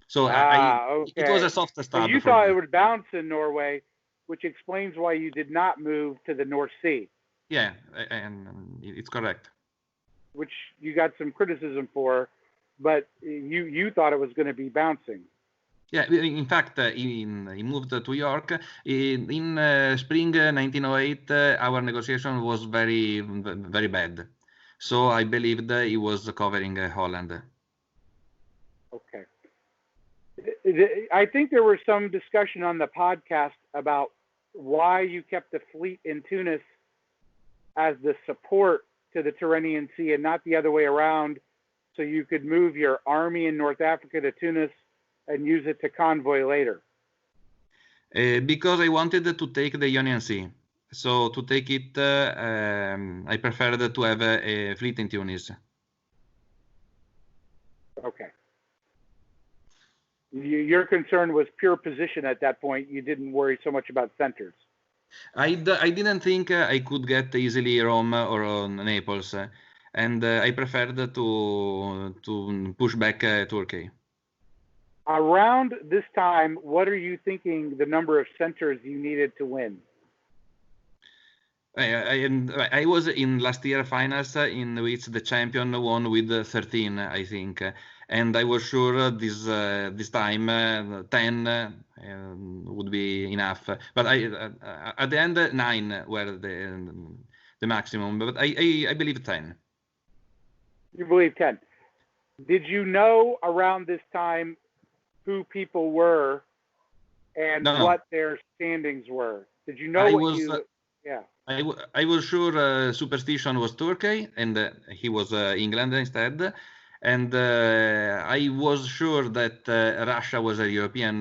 Speaker 2: So it was
Speaker 1: Okay.
Speaker 2: a soft
Speaker 1: So
Speaker 2: stab
Speaker 1: you
Speaker 2: for
Speaker 1: thought it
Speaker 2: me.
Speaker 1: would bounce in Norway, which explains why you did not move to the North Sea.
Speaker 2: Yeah, and it's correct.
Speaker 1: Which you got some criticism for, but you thought it was going to be bouncing.
Speaker 2: Yeah, in fact, he moved to York. In spring 1908, our negotiation was very, very bad. So I believed he was covering Holland.
Speaker 1: Okay. I think there was some discussion on the podcast about why you kept the fleet in Tunis as the support to the Tyrrhenian Sea and not the other way around, so you could move your army in North Africa to Tunis and use it to convoy later.
Speaker 2: Because I wanted to take the Ionian Sea. So to take it, I preferred to have a fleet in Tunis.
Speaker 1: Okay. Your concern was pure position at that point. You didn't worry so much about centers.
Speaker 2: I didn't think I could get easily Rome or Naples, and I preferred to push back Turkey.
Speaker 1: Around this time, what are you thinking the number of centers you needed to win?
Speaker 2: I was in last year finals in which the champion won with 13, I think, and I was sure this time 10 would be enough. But at the end 9 were the maximum, but I believe 10.
Speaker 1: You believe 10. Did you know around this time who people were and what their standings were? Did you know yeah.
Speaker 2: I was sure Superstition was Turkey and he was England instead. And I was sure that Russia was a European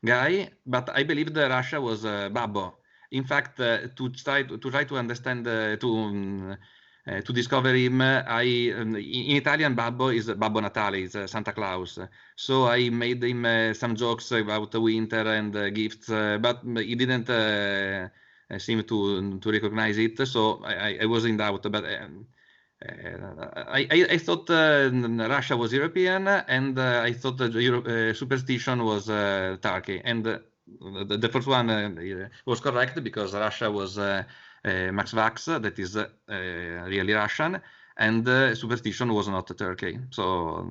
Speaker 2: guy, but I believed that Russia was Babbo. In fact, to try to understand to discover him, in Italian Babbo is Babbo Natale, is Santa Claus. So I made him some jokes about winter and gifts, but he didn't seem to recognize it. So I was in doubt, but. I thought Russia was European, and I thought Superstition was Turkey. And the first one was correct because Russia was Max Vax, that is really Russian, and Superstition was not Turkey. So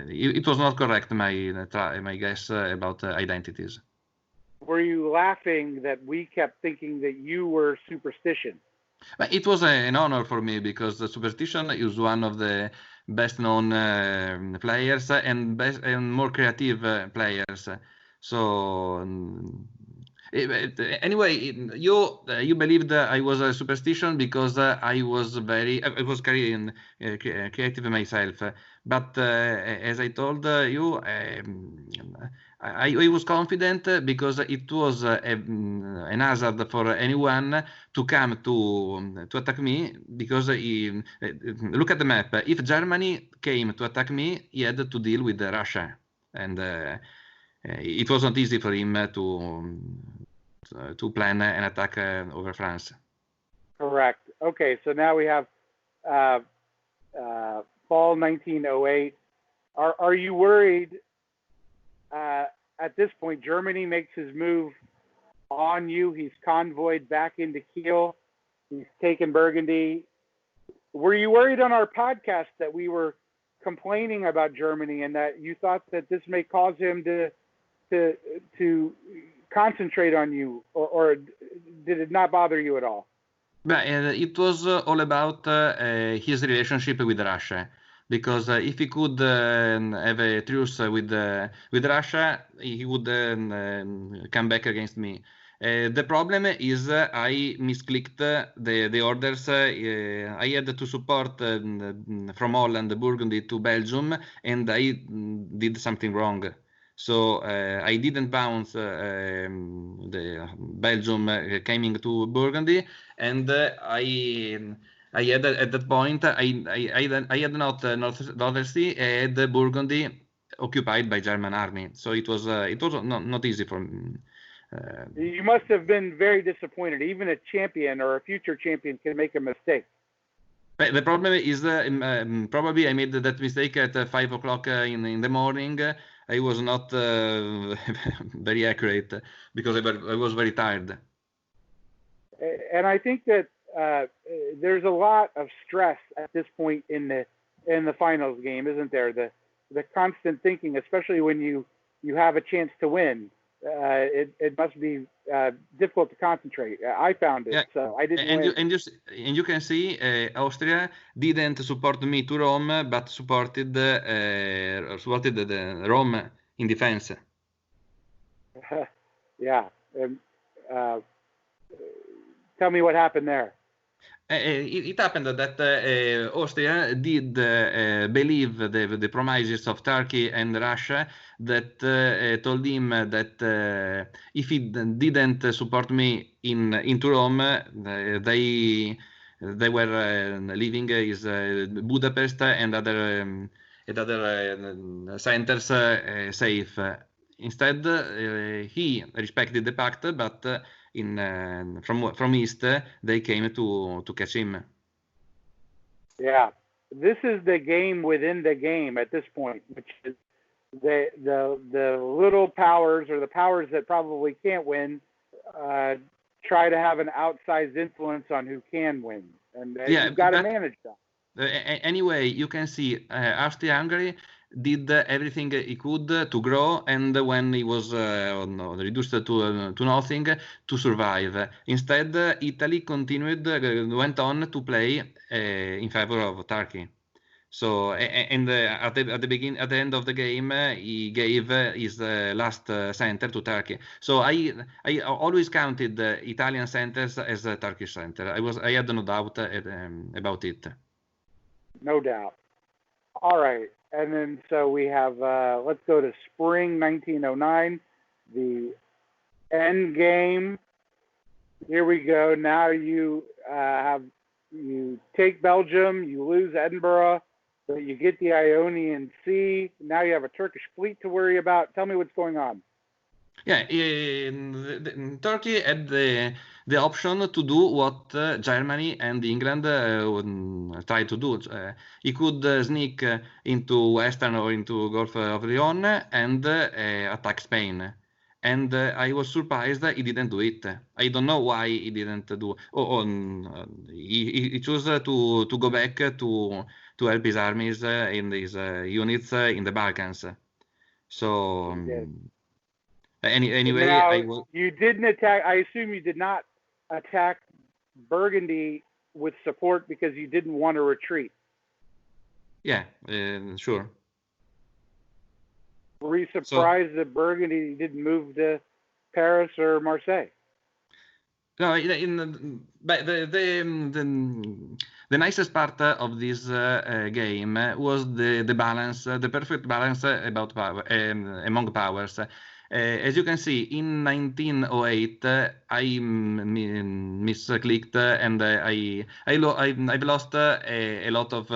Speaker 2: it was not correct, my guess about identities.
Speaker 1: Were you laughing that we kept thinking that you were Superstition?
Speaker 2: It was an honor for me because Superstition is one of the best known players and more creative players. So anyway, you believed I was a Superstition because I was creative myself. But as I told you, I was confident because it was an hazard for anyone to come to attack me because look at the map. If Germany came to attack me, he had to deal with Russia, and it was not easy for him to plan an attack over France.
Speaker 1: Correct. Okay, so now we have fall 1908. Are you worried at this point? Germany makes his move on you. He's convoyed back into Kiel. He's taken Burgundy. Were you worried on our podcast that we were complaining about Germany and that you thought that this may cause him to concentrate on you, or did it not bother you at all?
Speaker 2: But it was all about his relationship with Russia, because if he could have a truce with Russia, he would come back against me. The problem is I misclicked the orders. I had to support from Holland, Burgundy to Belgium, and I did something wrong. So I didn't bounce the Belgium coming to Burgundy, and I had at that point I had not North Sea, I had Burgundy occupied by German army. So it was not easy for me.
Speaker 1: You must have been very disappointed. Even a champion or a future champion can make a mistake.
Speaker 2: The problem is probably I made that mistake at 5 o'clock in the morning. I was not very accurate because I was very tired.
Speaker 1: And I think that there's a lot of stress at this point in the finals game, isn't there? The constant thinking, especially when you have a chance to win. It must be difficult to concentrate. I found it, so I didn't win.
Speaker 2: And you can see Austria didn't support me to Rome, but supported the Rome in defense.
Speaker 1: Yeah. Tell me what happened there.
Speaker 2: It happened that Austria did believe the promises of Turkey and Russia that told him that if he didn't support me into Rome, they were leaving his Budapest and other centers safe. Instead, he respected the pact, but from east they came to catch him.
Speaker 1: Yeah, this is the game within the game at this point, which is the little powers, or the powers that probably can't win, try to have an outsized influence on who can win, and you've got to manage that.
Speaker 2: Anyway, you can see Austria-Hungary did everything he could to grow, and when he was reduced to nothing, to survive. Instead, Italy went on to play in favor of Turkey. So, and at the end of the game, he gave his last center to Turkey. So I always counted Italian centers as a Turkish center. I had no doubt about it.
Speaker 1: No doubt. All right. And then so we have, let's go to spring 1909, the end game. Here we go. Now you take Belgium, you lose Edinburgh, but you get the Ionian Sea. Now you have a Turkish fleet to worry about. Tell me what's going on.
Speaker 2: Yeah, Turkey had the option to do what Germany and England tried to do. He could sneak into Western or into Gulf of Lion and attack Spain. And I was surprised he didn't do it. I don't know why he didn't do. He chose to go back to help his armies in his units in the Balkans. So. Anyway,
Speaker 1: now, you didn't attack. I assume you did not attack Burgundy with support because you didn't want to retreat.
Speaker 2: Yeah, sure.
Speaker 1: Were you surprised that Burgundy didn't move to Paris or Marseille?
Speaker 2: No, but the nicest part of this game was the balance, the perfect balance about power among powers. as you can see, in 1908, I misclicked and I've lost a lot of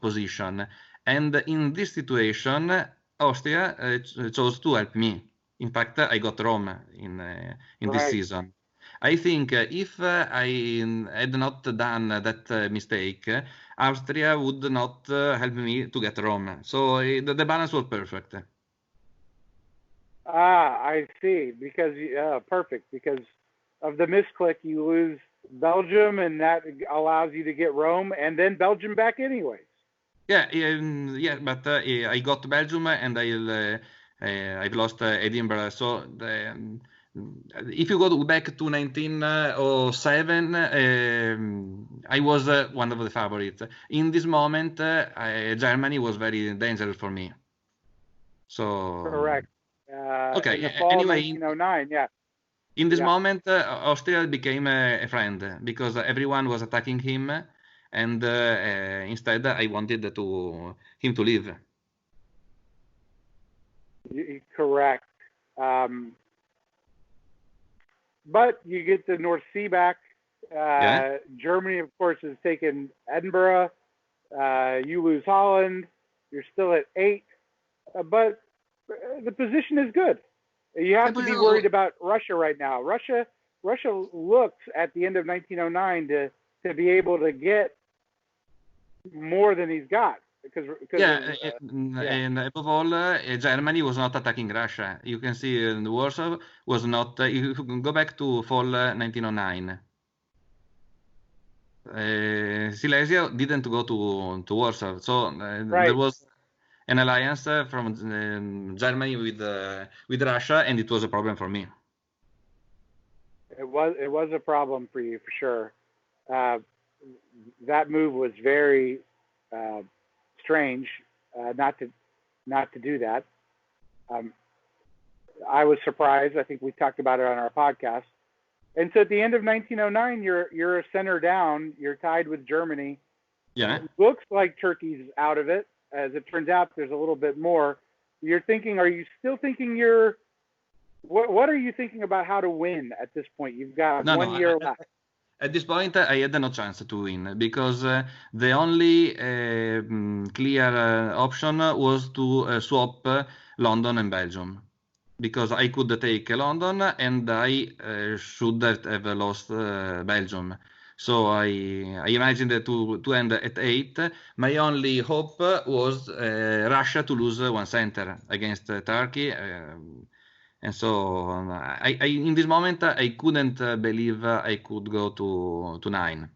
Speaker 2: position. And in this situation, Austria chose to help me. In fact, I got Rome in this
Speaker 1: Right.
Speaker 2: season. I think if I had not done that mistake, Austria would not help me to get Rome. So the balance was perfect.
Speaker 1: Ah, I see. Because perfect. Because of the misclick, you lose Belgium, and that allows you to get Rome, and then Belgium back anyways.
Speaker 2: Yeah, yeah, but I got Belgium and I've lost Edinburgh. So if you go back to 1907, I was one of the favorites. In this moment, Germany was very dangerous for me. So
Speaker 1: Correct.
Speaker 2: okay.
Speaker 1: In the fall of
Speaker 2: Anyway,
Speaker 1: 1909, yeah.
Speaker 2: in this
Speaker 1: Yeah.
Speaker 2: moment, Austria became a friend because everyone was attacking him, and instead I wanted him to leave.
Speaker 1: Correct. Um, but you get the North Sea back.
Speaker 2: Yeah.
Speaker 1: Germany, of course, has taken Edinburgh. You lose Holland. You're still at 8. But the position is good. You have to be worried about Russia right now. Russia looks at the end of 1909 to be able to get more than he's got
Speaker 2: and above all, Germany was not attacking Russia. You can see Warsaw was not. If you go back to fall 1909, Silesia didn't go to Warsaw, so
Speaker 1: right.
Speaker 2: there was an alliance from Germany with Russia, and it was a problem for me.
Speaker 1: It was a problem for you for sure. That move was very strange not to do that. I was surprised. I think we talked about it on our podcast. And so at the end of 1909, you're a center down. You're tied with Germany.
Speaker 2: Yeah.
Speaker 1: It looks like Turkey's out of it. As it turns out, there's a little bit more. You're thinking, are you still thinking what are you thinking about how to win at this point? You've got 1 year left.
Speaker 2: At this point, I had no chance to win because the only clear option was to swap London and Belgium. Because I could take London and I should have lost Belgium. So I imagined to end at 8. My only hope was Russia to lose one center against Turkey. And so in this moment, I couldn't believe I could go to 9.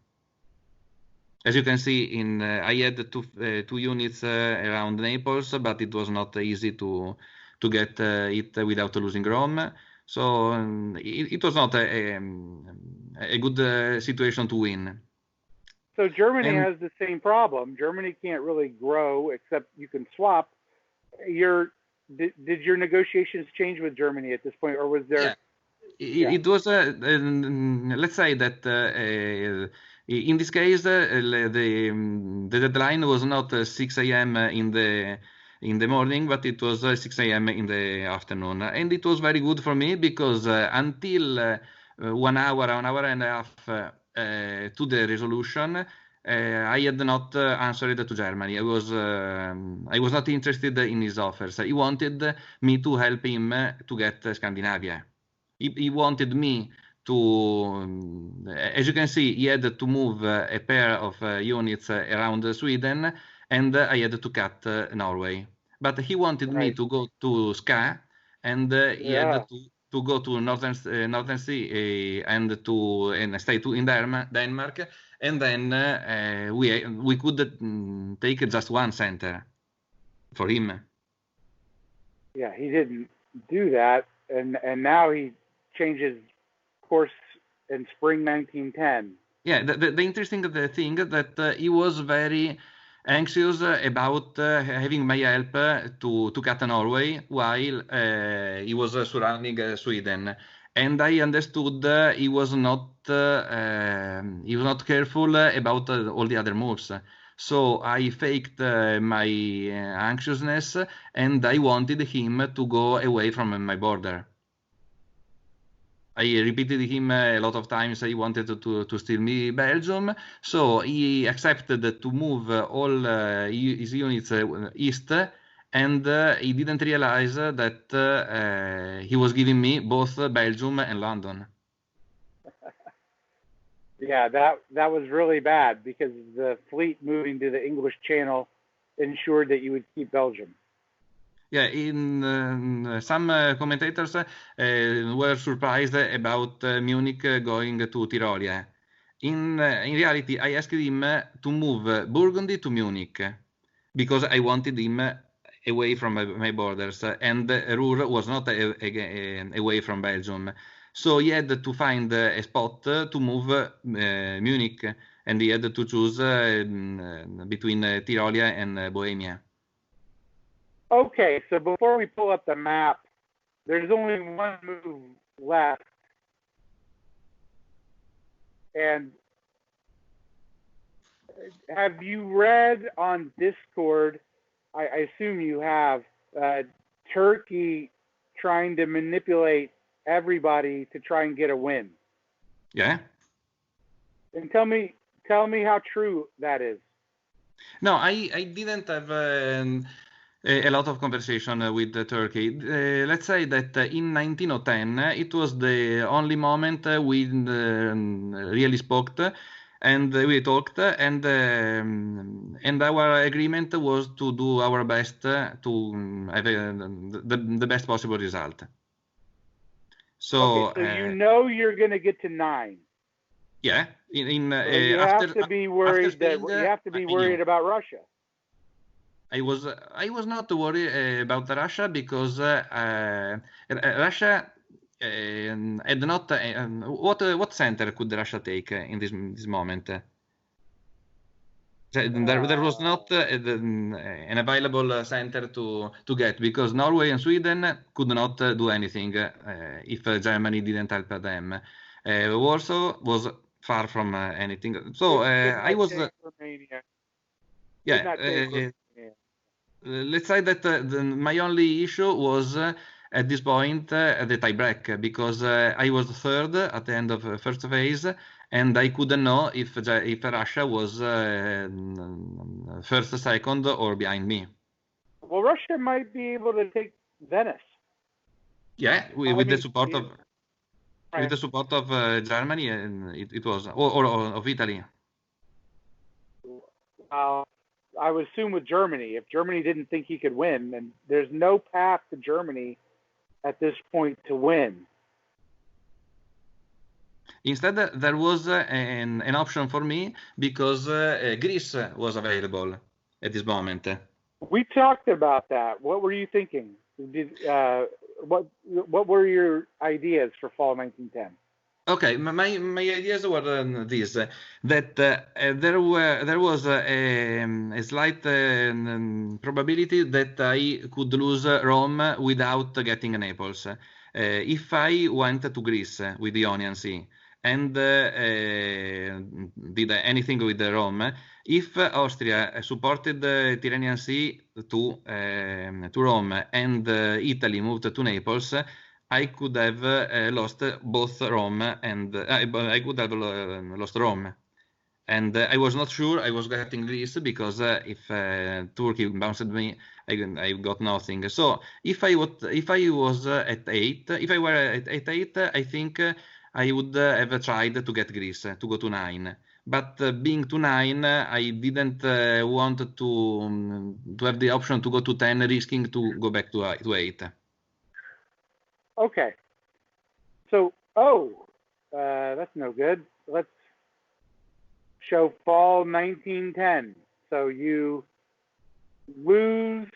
Speaker 2: As you can see, I had two units around Naples, but it was not easy to get it without losing Rome. So it was not a good situation to win.
Speaker 1: So Germany has the same problem. Germany can't really grow except you can swap. Did your negotiations change with Germany at this point, or was there?
Speaker 2: Yeah. It was. Let's say that in this case, the deadline was not 6 a.m. in the morning, but it was 6 a.m. in the afternoon, and it was very good for me because until 1 hour, an hour and a half to the resolution. I had not answered to Germany. I was not interested in his offers. He wanted me to help him to get Scandinavia. He wanted me to, as you can see, he had to move a pair of units around Sweden, and I had to cut Norway. But he wanted me to go to Ska, and he had to go to northern sea and stay in Denmark, and then we could take just one center for him.
Speaker 1: Yeah, he didn't do that, and now he changes course in spring 1910.
Speaker 2: Yeah, the interesting thing that he was very anxious about having my help to cut Norway while he was surrounding Sweden, and I understood he was not careful about all the other moves. So I faked my anxiousness, and I wanted him to go away from my border. I repeated him a lot of times. I wanted to steal me Belgium, so he accepted to move all his units east, and he didn't realize that he was giving me both Belgium and London.
Speaker 1: Yeah, that was really bad because the fleet moving to the English Channel ensured that you would keep Belgium.
Speaker 2: Yeah, in some commentators were surprised about Munich going to Tyrolia. In reality, I asked him to move Burgundy to Munich because I wanted him away from my borders, and Ruhr was not away from Belgium. So he had to find a spot to move Munich, and he had to choose between Tyrolia and Bohemia.
Speaker 1: Okay, so before we pull up the map, there's only one move left. And have you read on Discord, I assume you have, Turkey trying to manipulate everybody to try and get a win?
Speaker 2: Yeah.
Speaker 1: And tell me how true that is.
Speaker 2: No, I didn't have a lot of conversation with Turkey. Let's say that in 1910 it was the only moment we really spoke, and we talked, and our agreement was to do our best to have the best possible result. So,
Speaker 1: okay, so you know you're going to get to 9.
Speaker 2: Yeah,
Speaker 1: so you have to be worried
Speaker 2: Spain,
Speaker 1: you have to be worried about Russia.
Speaker 2: I was not worried about Russia because Russia had not. What center could Russia take in this moment? There was not an available center to get because Norway and Sweden could not do anything if Germany didn't help them. Warsaw was far from anything. So I was. Yeah. Let's say that my only issue was at this point the tiebreak because I was third at the end of first phase, and I couldn't know if Russia was first, second, or behind me.
Speaker 1: Well, Russia might be able to take Venice.
Speaker 2: Yeah, with the support of Germany, and it was or of Italy.
Speaker 1: I would assume with Germany, if Germany didn't think he could win, and there's no path to Germany at this point to win.
Speaker 2: Instead, there was an option for me because Greece was available at this moment.
Speaker 1: We talked about that. What were you thinking? What were your ideas for fall 1910?
Speaker 2: Okay, my ideas were these: that there was a slight probability that I could lose Rome without getting Naples. If I went to Greece with the Ionian Sea and did anything with Rome, if Austria supported the Tyrrhenian Sea to Rome and Italy moved to Naples, I could have lost both Rome and I could have lost Rome. And I was not sure I was getting Greece because if Turkey bounced me, I got nothing. So if I was at 8, if I were at 8, I think I would have tried to get Greece to go to 9. But being to 9, I didn't want to have the option to go to 10, risking to go back to 8.
Speaker 1: Okay. So, that's no good. Let's show fall 1910. So you lose.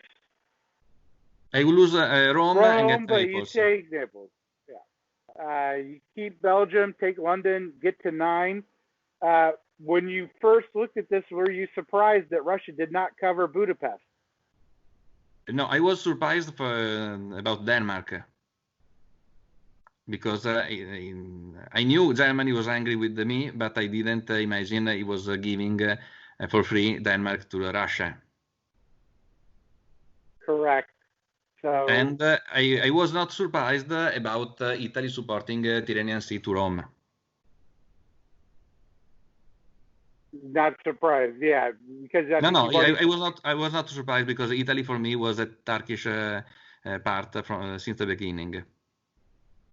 Speaker 2: I will lose Rome and get
Speaker 1: but
Speaker 2: Naples.
Speaker 1: You take Naples. Yeah. You keep Belgium, take London, get to 9. When you first looked at this, were you surprised that Russia did not cover Budapest?
Speaker 2: No, I was surprised about Denmark because I knew Germany was angry with me, but I didn't imagine he was giving for free Denmark to Russia.
Speaker 1: Correct. So,
Speaker 2: and I was not surprised about Italy supporting Tyrrhenian Sea to Rome.
Speaker 1: Not surprised, yeah, because I
Speaker 2: was not surprised because Italy for me was a Turkish part from since the beginning.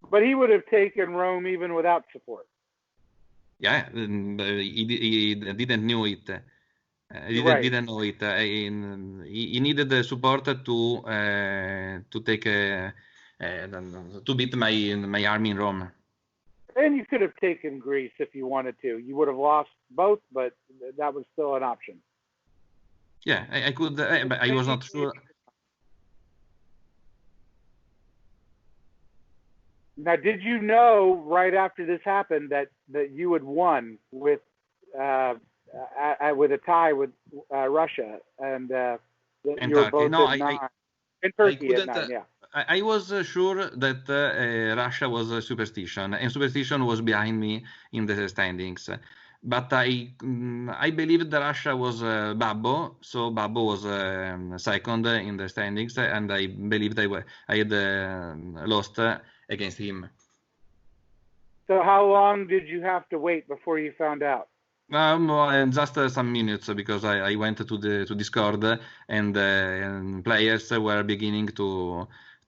Speaker 1: But he would have taken Rome even without support.
Speaker 2: Yeah, he didn't know it. Didn't know it. He needed the support to take to beat my army in Rome.
Speaker 1: And you could have taken Greece if you wanted to. You would have lost both, but that was still an option.
Speaker 2: Yeah, I could. But I was not sure.
Speaker 1: Now, did you know right after this happened that you had won with a tie with Russia and you were both at 9? In Turkey at 9, yeah.
Speaker 2: I was sure that Russia was a superstition, and superstition was behind me in the standings. But I believed that Russia was Babbo, so Babbo was second in the standings, and I believed I had lost against him.
Speaker 1: So how long did you have to wait before you found out?
Speaker 2: Just some minutes because I went to Discord and players were beginning to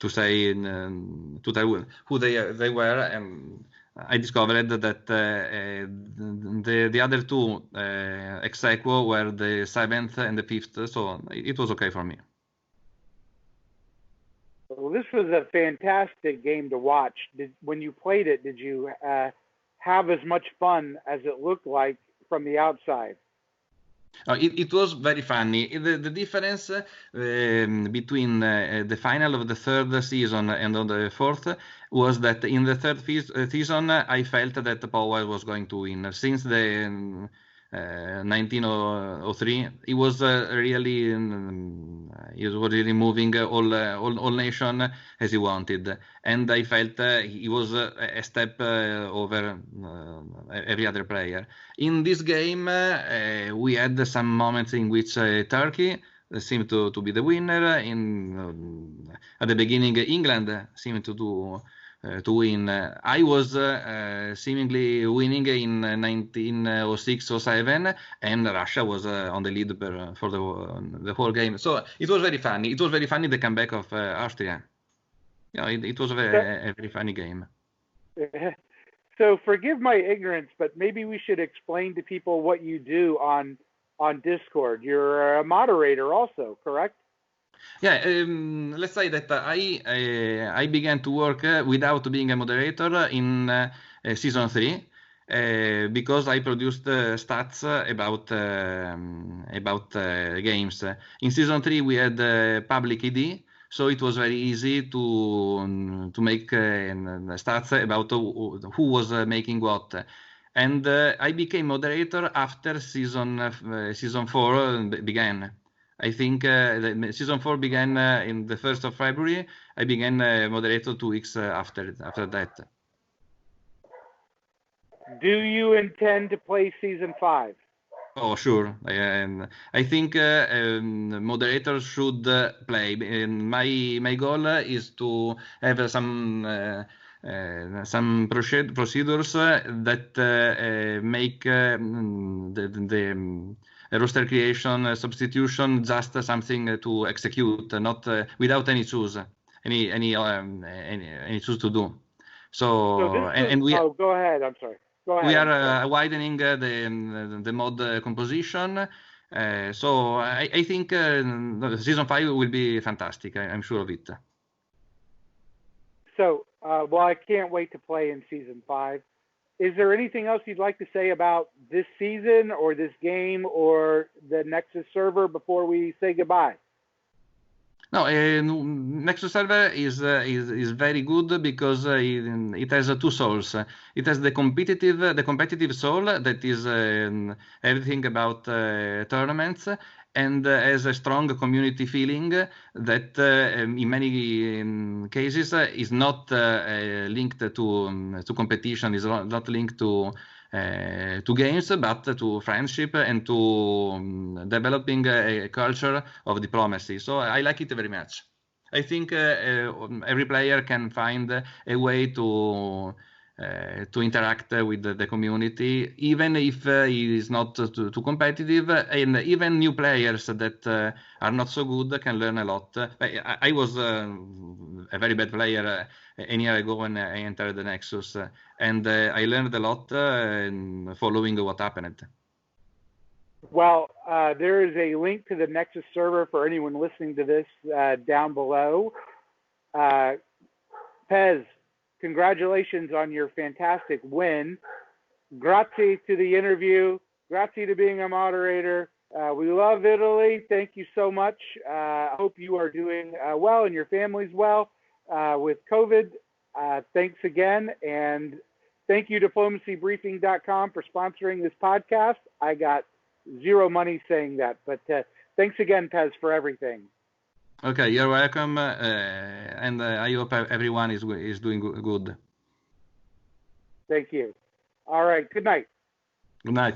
Speaker 2: say to tell who they were, and I discovered that the other two ex aequo were the 7th and the 5th, so it was okay for me.
Speaker 1: Well, this was a fantastic game to watch. When you played it, did you have as much fun as it looked like from the outside?
Speaker 2: It was very funny. The difference between the final of the 3rd season and of the 4th was that in the 3rd season I felt that Powell was going to win. Since the 1903, he was really moving all nation as he wanted, and I felt he was a step over every other player. In this game, we had some moments in which Turkey seemed to be the winner. At the beginning, England seemed to win. I was seemingly winning in 1906-07, and Russia was on the lead for the whole game. So it was very funny. It was very funny, the comeback of Austria. It was a very funny game.
Speaker 1: So forgive my ignorance, but maybe we should explain to people what you do on Discord. You're a moderator also, correct?
Speaker 2: Yeah, let's say that I began to work without being a moderator in season 3 because I produced stats about games. In season 3 we had public ID, so it was very easy to make stats about who was making what. And I became moderator after season 4 began. I think season 4 began in the 1st of February. I began moderator 2 weeks after that.
Speaker 1: Do you intend to play season 5?
Speaker 2: Oh, sure. I think moderators should play. My goal is to have some procedures that make the roster creation, substitution, just something to execute, not without any choose to do. So
Speaker 1: go ahead. I'm sorry. Go ahead.
Speaker 2: We are widening the mod composition. So I think season 5 will be fantastic. I'm sure of it.
Speaker 1: So, well, I can't wait to play in season 5. Is there anything else you'd like to say about this season or this game or the Nexus server before we say goodbye?
Speaker 2: No, Nexus server is very good because it has two souls. It has the competitive soul that is everything about tournaments, and has a strong community feeling that in many cases is not linked to competition, is not linked to games, but to friendship and to developing a culture of diplomacy. So I like it very much. I think every player can find a way to interact with the community, even if it is not too competitive, and even new players that are not so good can learn a lot. I was a very bad player a year ago when I entered the Nexus, and I learned a lot following what happened.
Speaker 1: Well, there is a link to the Nexus server for anyone listening to this down below. Pez, congratulations on your fantastic win. Grazie to the interview. Grazie to being a moderator. We love Italy. Thank you so much. I hope you are doing well and your family's well with COVID. Thanks again. And thank you, diplomacybriefing.com, for sponsoring this podcast. I got zero money saying that, but thanks again, Pez, for everything.
Speaker 2: Okay, you're welcome, and I hope everyone is doing good.
Speaker 1: Thank you. All right, good night.
Speaker 2: Good night.